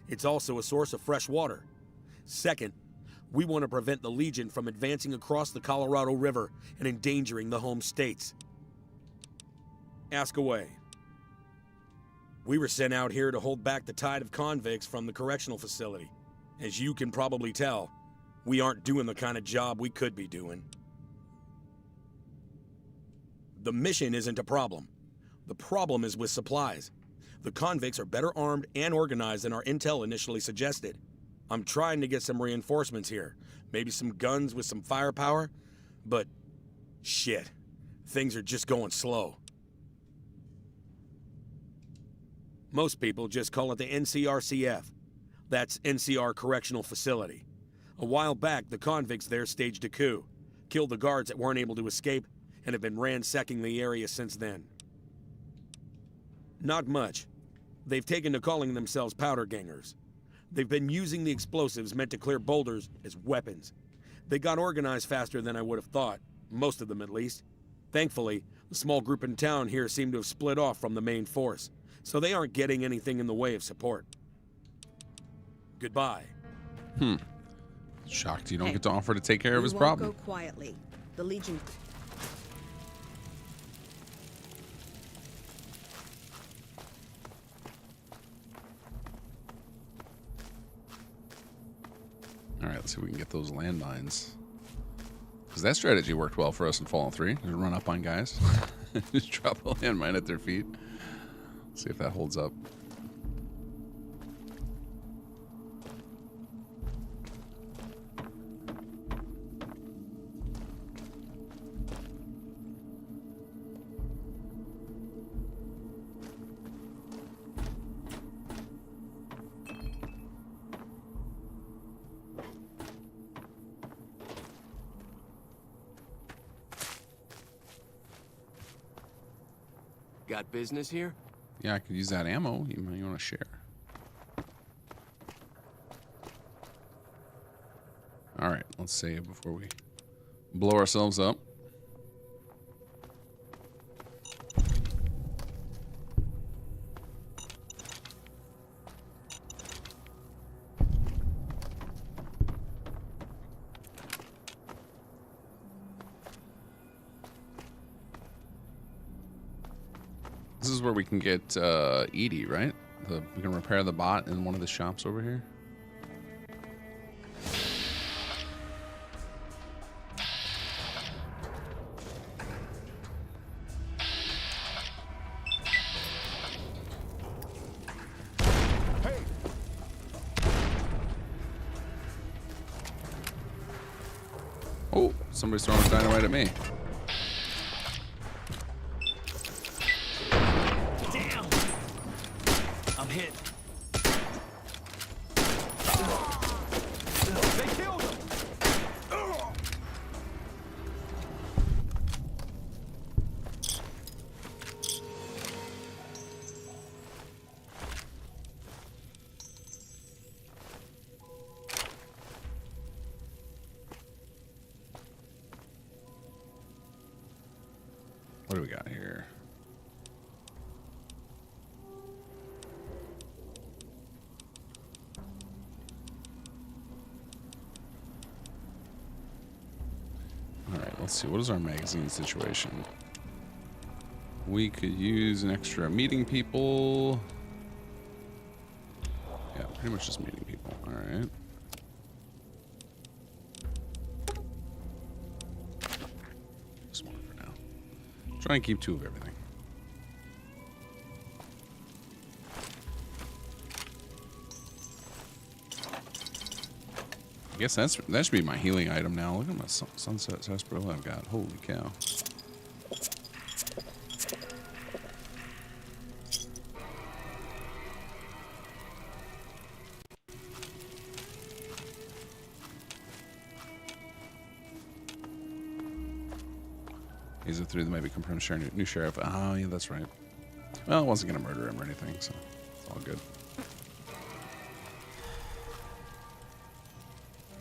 It's also a source of fresh water. Second, we want to prevent the Legion from advancing across the Colorado River and endangering the home states. Ask away. We were sent out here to hold back the tide of convicts from the correctional facility. As you can probably tell, we aren't doing the kind of job we could be doing. The mission isn't a problem. The problem is with supplies. The convicts are better armed and organized than our intel initially suggested. I'm trying to get some reinforcements here. Maybe some guns with some firepower. But, shit, things are just going slow. Most people just call it the NCRCF. That's NCR Correctional Facility. A while back, the convicts there staged a coup, killed the guards that weren't able to escape, and have been ransacking the area since then. Not much. They've taken to calling themselves powder gangers. They've been using the explosives meant to clear boulders as weapons. They got organized faster than I would have thought, most of them at least. Thankfully, the small group in town here seem to have split off from the main force, so they aren't getting anything in the way of support. Goodbye. Shocked you don't get to offer to take care of his We won't problem. go quietly. The Legion... Alright, let's see if we can get those landmines. Because that strategy worked well for us in Fallout 3. Just run up on guys. Just drop a landmine at their feet. See if that holds up. Got business here? Yeah, I could use that ammo. You might want to share. Alright, let's save before we blow ourselves up. This is where we can get Edie, right? We can repair the bot in one of the shops over here. Oh, somebody's throwing dynamite at me. Damn! I'm hit. They killed him! What do we got here? Alright, let's see. What is our magazine situation? We could use an extra meeting people. Yeah, pretty much just meeting people. Alright. Just one for now. Try and keep 2 of everything. I guess that should be my healing item now. Look at my sunset sarsaparilla I've got. Holy cow. These are 3 that might be confirmed new sheriff. Oh, yeah, that's right. Well, I wasn't going to murder him or anything, so it's all good.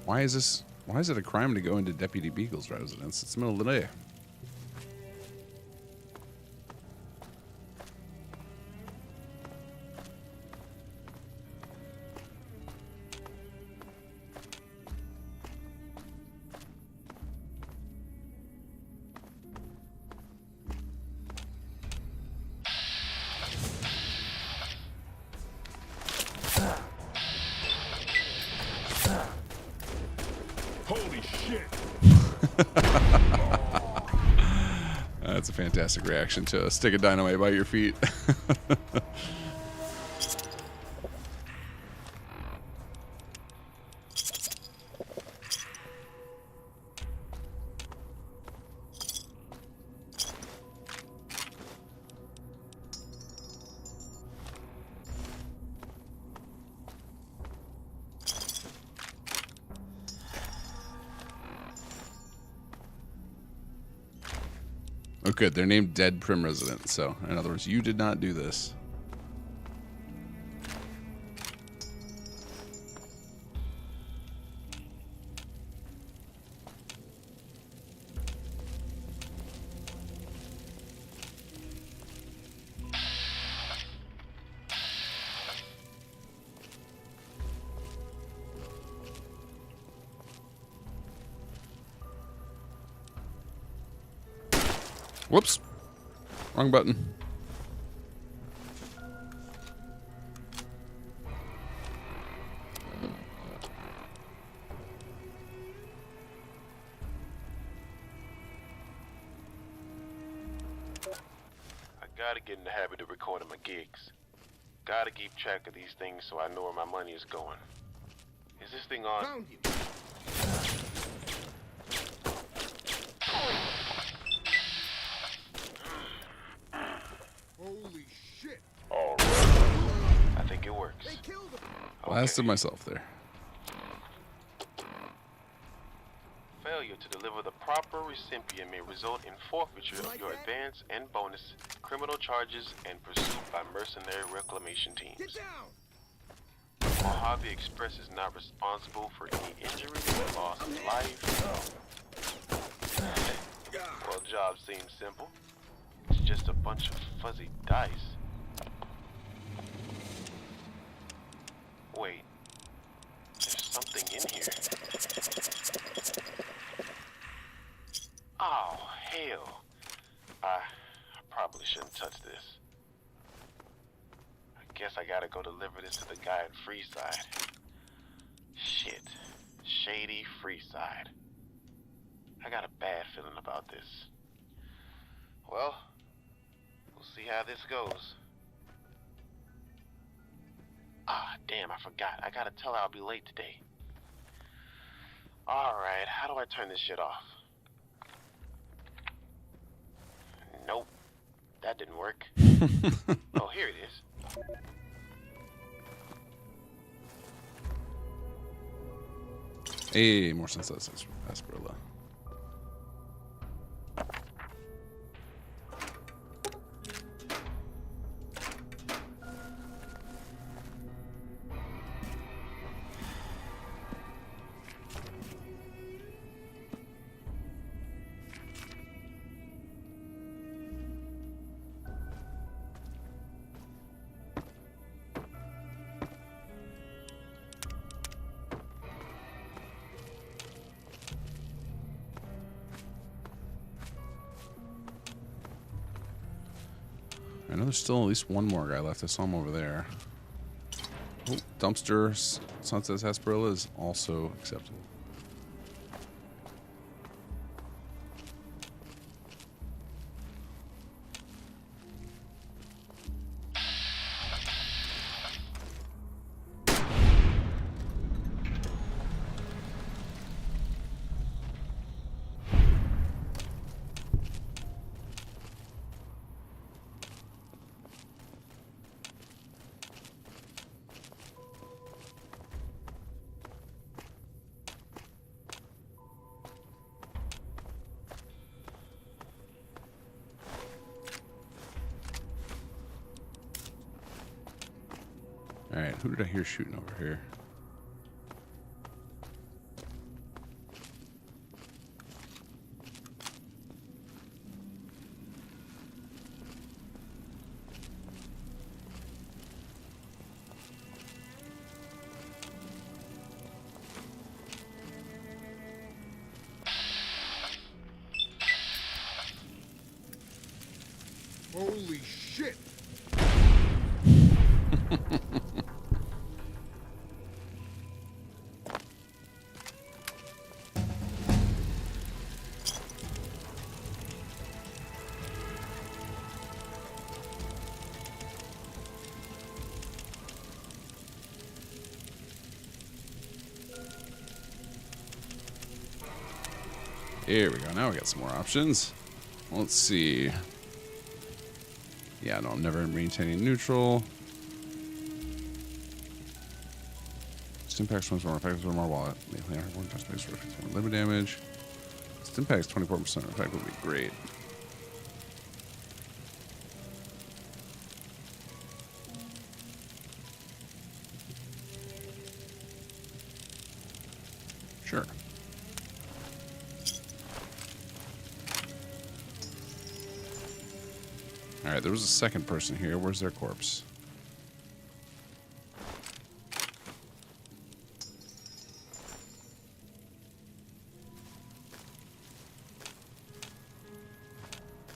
Why is it a crime to go into Deputy Beagle's residence? It's the middle of the day. Holy shit! That's a fantastic reaction to a stick of dynamite by your feet. Oh, good. They're named Dead Prim Residents, so in other words, you did not do this. Whoops. Wrong button. I gotta get in the habit of recording my gigs. Gotta keep track of these things so I know where my money is going. Is this thing on? Found you. Holy shit! All right. I think it works. They killed him. Blasted myself there. Failure to deliver the proper recipient may result in forfeiture of your advance and bonus, criminal charges, and pursuit by mercenary reclamation teams. Get down! Mojave Express is not responsible for any injury or loss of life. Well, job seems simple. It's just a bunch of fuzzy dice. Wait, there's something in here. Oh, hell. I probably shouldn't touch this. I guess I gotta go deliver this to the guy at Freeside. Shit. Shady Freeside. I got a bad feeling about this. Well, we'll see how this goes. Ah, damn, I forgot. I gotta tell her I'll be late today. Alright, how do I turn this shit off? Nope. That didn't work. Oh, here it is. Hey, more Sunset Sarsaparilla. I know there's still at least one more guy left. I saw him over there. Oh, dumpster Sunset Sarsaparilla is also accepted. Alright, who did I hear shooting over here? Holy shit! Here we go. Now we got some more options. Let's see. Yeah, no, I'm never maintaining neutral. Stimpaks 24 effective with more wallet. Mainly our one touch base for 15 limit damage. Stimpaks 24% effect would be great. Sure. Alright, there was a second person here. Where's their corpse?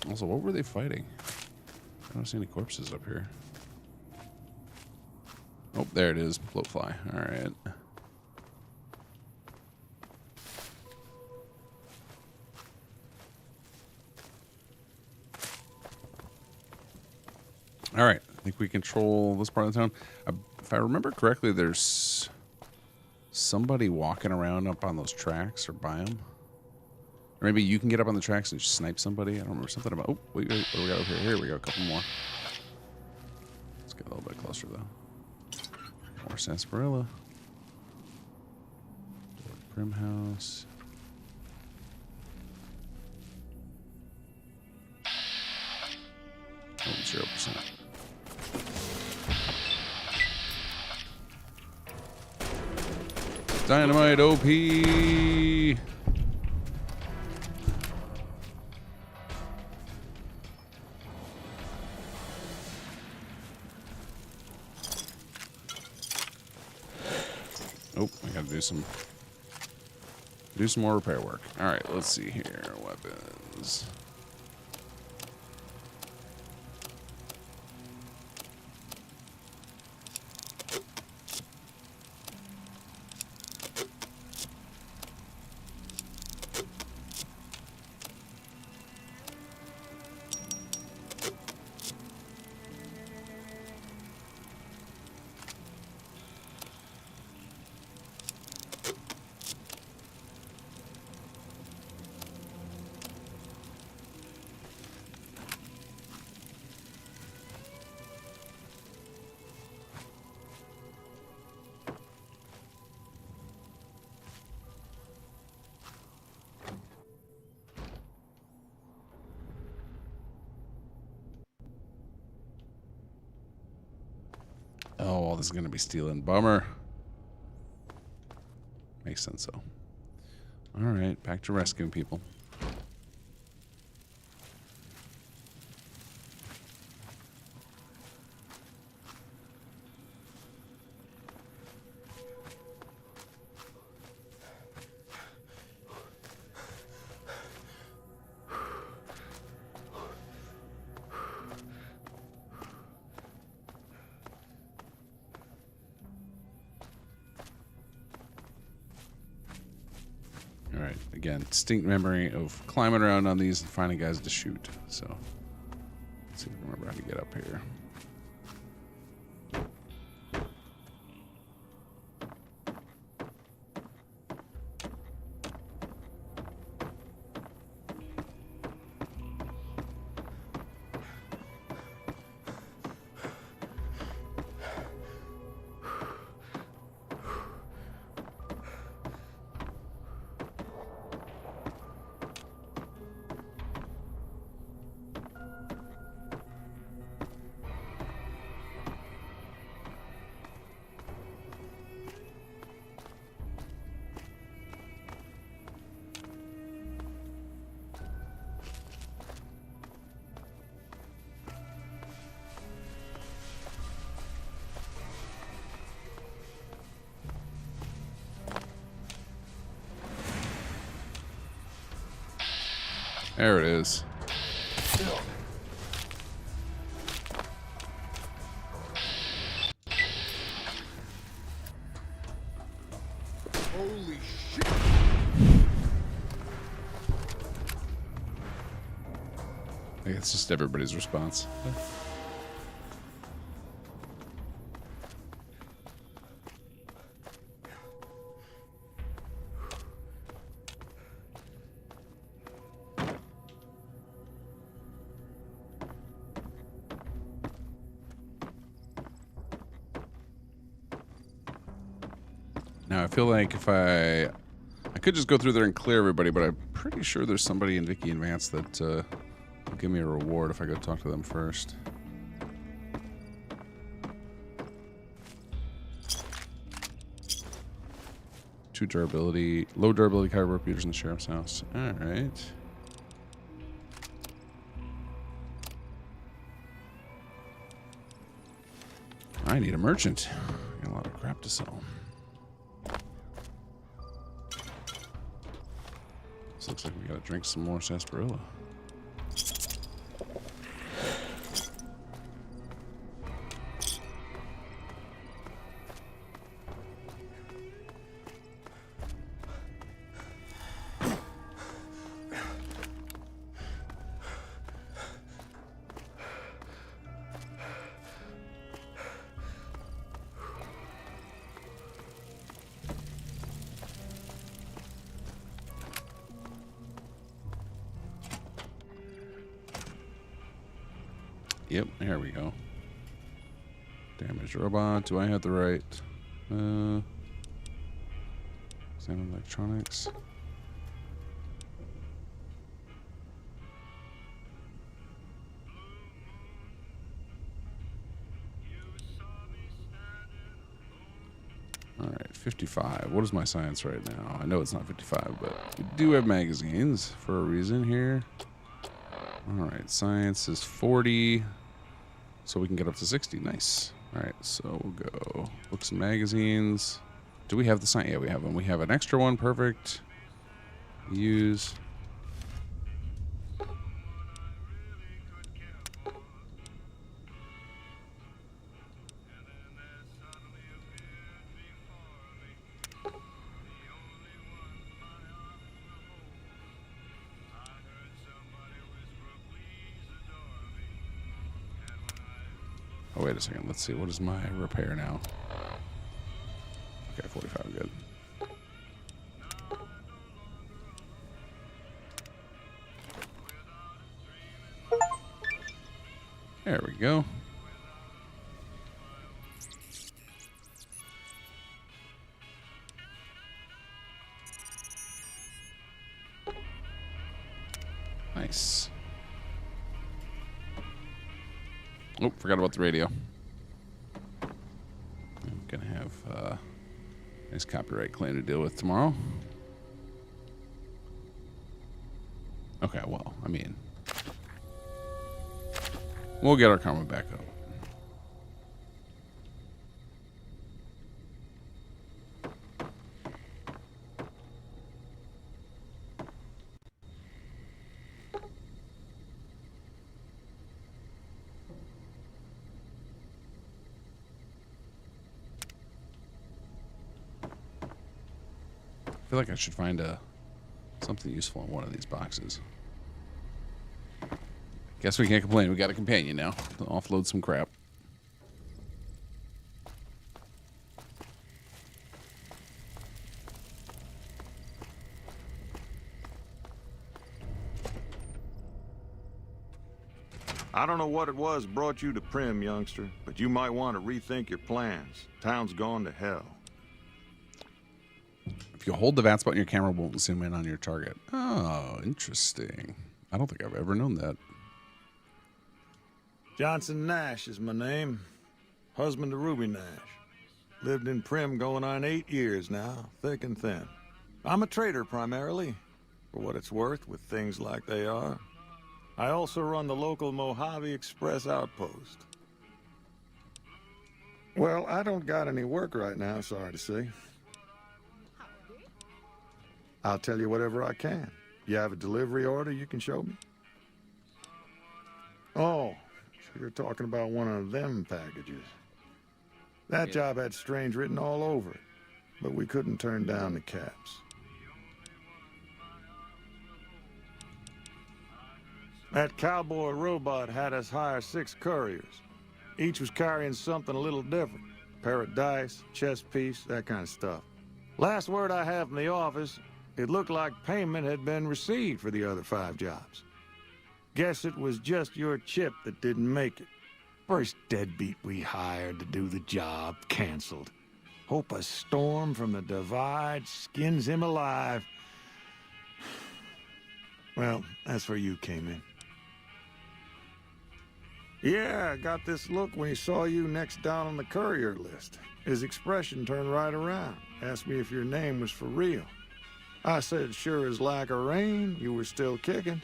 Also, what were they fighting? I don't see any corpses up here. Oh, there it is. Bloatfly. Alright. Alright, I think we control this part of the town. If I remember correctly, there's somebody walking around up on those tracks or by them. Or maybe you can get up on the tracks and just snipe somebody. I don't remember something about... Oh, wait, what do we got over here? Here we go, a couple more. Let's get a little bit closer, though. More sarsaparilla. Prim house. Oh, 0%. Dynamite OP. Oh, I gotta do some more repair work. All right, let's see here. Weapons. Oh, well, this is going to be stealing. Bummer. Makes sense, though. All right, back to rescuing people. Alright, again, distinct memory of climbing around on these and finding guys to shoot. So, let's see if I remember how to get up here. There it is. Holy shit! I think it's just everybody's response. Now, I feel like if I could just go through there and clear everybody, but I'm pretty sure there's somebody in Vicky Advance that will give me a reward if I go talk to them first. Low durability cover repeaters in the sheriff's house. All right. I need a merchant. Got a lot of crap to sell. This looks like we gotta drink some more sarsaparilla. Yep, here we go. Damaged robot. Do I have the right? Examine electronics. All right, 55. What is my science right now? I know it's not 55, but we do have magazines for a reason here. All right, science is 40. So we can get up to 60. Nice. All right, so we'll go books and magazines. Do we have the sign? Yeah, we have them. We have an extra one. Perfect. Use. Oh, wait a second. Let's see. What is my repair now? Okay, 45. Good. There we go. Nice. Oh, forgot about the radio. I'm gonna have a nice copyright claim to deal with tomorrow. Okay, well, I mean, we'll get our karma back up. I feel like I should find something useful in one of these boxes. Guess we can't complain. We got a companion now to offload some crap. I don't know what it was brought you to Prim, youngster, but you might want to rethink your plans. Town's gone to hell. If you hold the VATS button, your camera won't zoom in on your target. Oh, interesting. I don't think I've ever known that. Johnson Nash is my name. Husband to Ruby Nash. Lived in Prim going on 8 years now, thick and thin. I'm a trader primarily, for what it's worth with things like they are. I also run the local Mojave Express outpost. Well, I don't got any work right now, sorry to say. I'll tell you whatever I can. You have a delivery order you can show me? Oh, so you're talking about one of them packages. That job had strange written all over it, but we couldn't turn down the caps. That cowboy robot had us hire 6 couriers. Each was carrying something a little different. Pair of dice, chess piece, that kind of stuff. Last word I have from the office, it looked like payment had been received for the other 5 jobs. Guess it was just your chip that didn't make it. First deadbeat we hired to do the job, canceled. Hope a storm from the divide skins him alive. Well, that's where you came in. Yeah, I got this look when he saw you next down on the courier list. His expression turned right around. Asked me if your name was for real. I said, sure as like a rain, you were still kicking.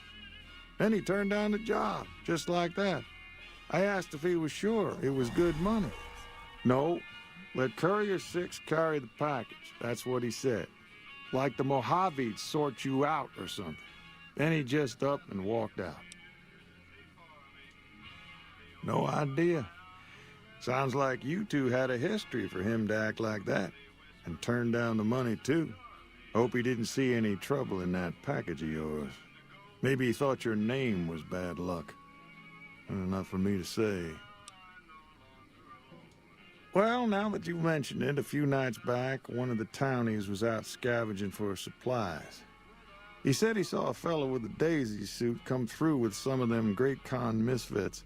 Then he turned down the job, just like that. I asked if he was sure it was good money. No, let Courier 6 carry the package. That's what he said. Like the Mojave'd sort you out or something. Then he just up and walked out. No idea. Sounds like you two had a history for him to act like that. And turn down the money, too. Hope he didn't see any trouble in that package of yours. Maybe he thought your name was bad luck. Not for me to say. Well, now that you mentioned it, a few nights back, one of the townies was out scavenging for supplies. He said he saw a fellow with a daisy suit come through with some of them Great Khan misfits.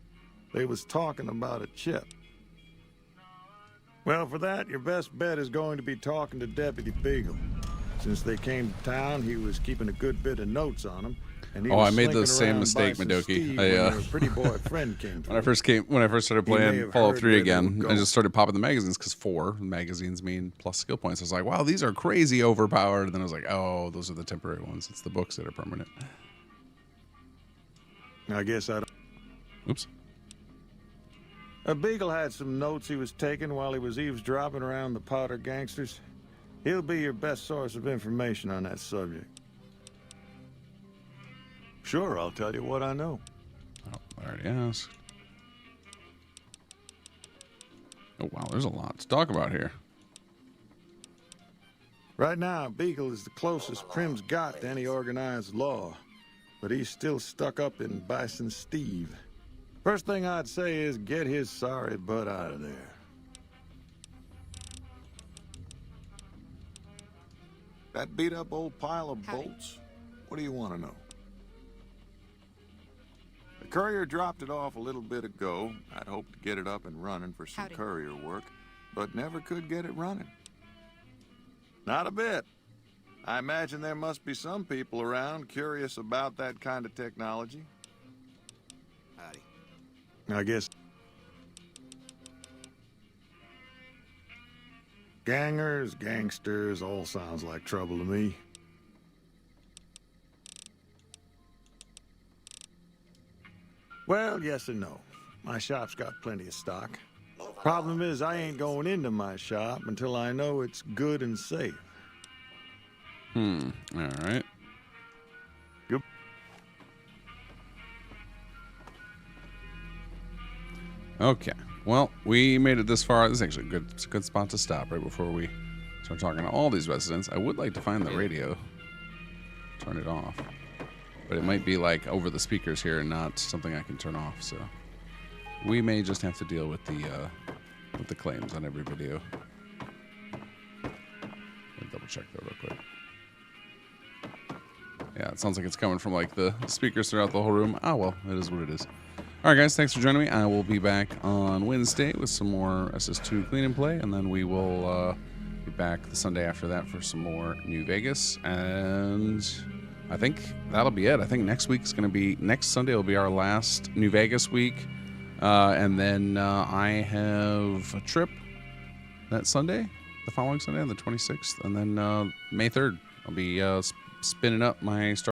They was talking about a chip. Well, for that, your best bet is going to be talking to Deputy Beagle. Since they came to town, he was keeping a good bit of notes on them. And I made the same mistake, Madoki. Pretty boy friend came when I first started playing Fallout 3 again, I just started popping the magazines because 4 magazines mean plus skill points. I was like, wow, these are crazy overpowered. And then I was like, oh, those are the temporary ones. It's the books that are permanent. I guess I don't... Oops. Beagle had some notes he was taking while he was eavesdropping around the Powder gangsters. He'll be your best source of information on that subject. Sure, I'll tell you what I know. Oh, I already asked. Oh, wow, there's a lot to talk about here. Right now, Beagle is the closest Prim's got to any organized law, but he's still stuck up in Bison Steve. First thing I'd say is get his sorry butt out of there. That beat-up old pile of bolts? What do you want to know? The courier dropped it off a little bit ago. I'd hoped to get it up and running for some courier work, but never could get it running. Not a bit. I imagine there must be some people around curious about that kind of technology. Howdy. I guess... Gangers, gangsters, all sounds like trouble to me. Well, yes and no. My shop's got plenty of stock. Problem is, I ain't going into my shop until I know it's good and safe. All right. Good. Okay. Well, we made it this far. This is actually it's a good spot to stop right before we start talking to all these residents. I would like to find the radio. Turn it off. But it might be like over the speakers here and not something I can turn off, so we may just have to deal with the claims on every video. Let me double check that real quick. Yeah, it sounds like it's coming from like the speakers throughout the whole room. Oh well, it is what it is. All right, guys, thanks for joining me. I will be back on Wednesday with some more SS2 clean and play, and then we will be back the Sunday after that for some more New Vegas. And I think that'll be it. I think next Sunday will be our last New Vegas week. And then I have a trip that Sunday, the following Sunday, on the 26th. And then May 3rd, I'll be spinning up my Star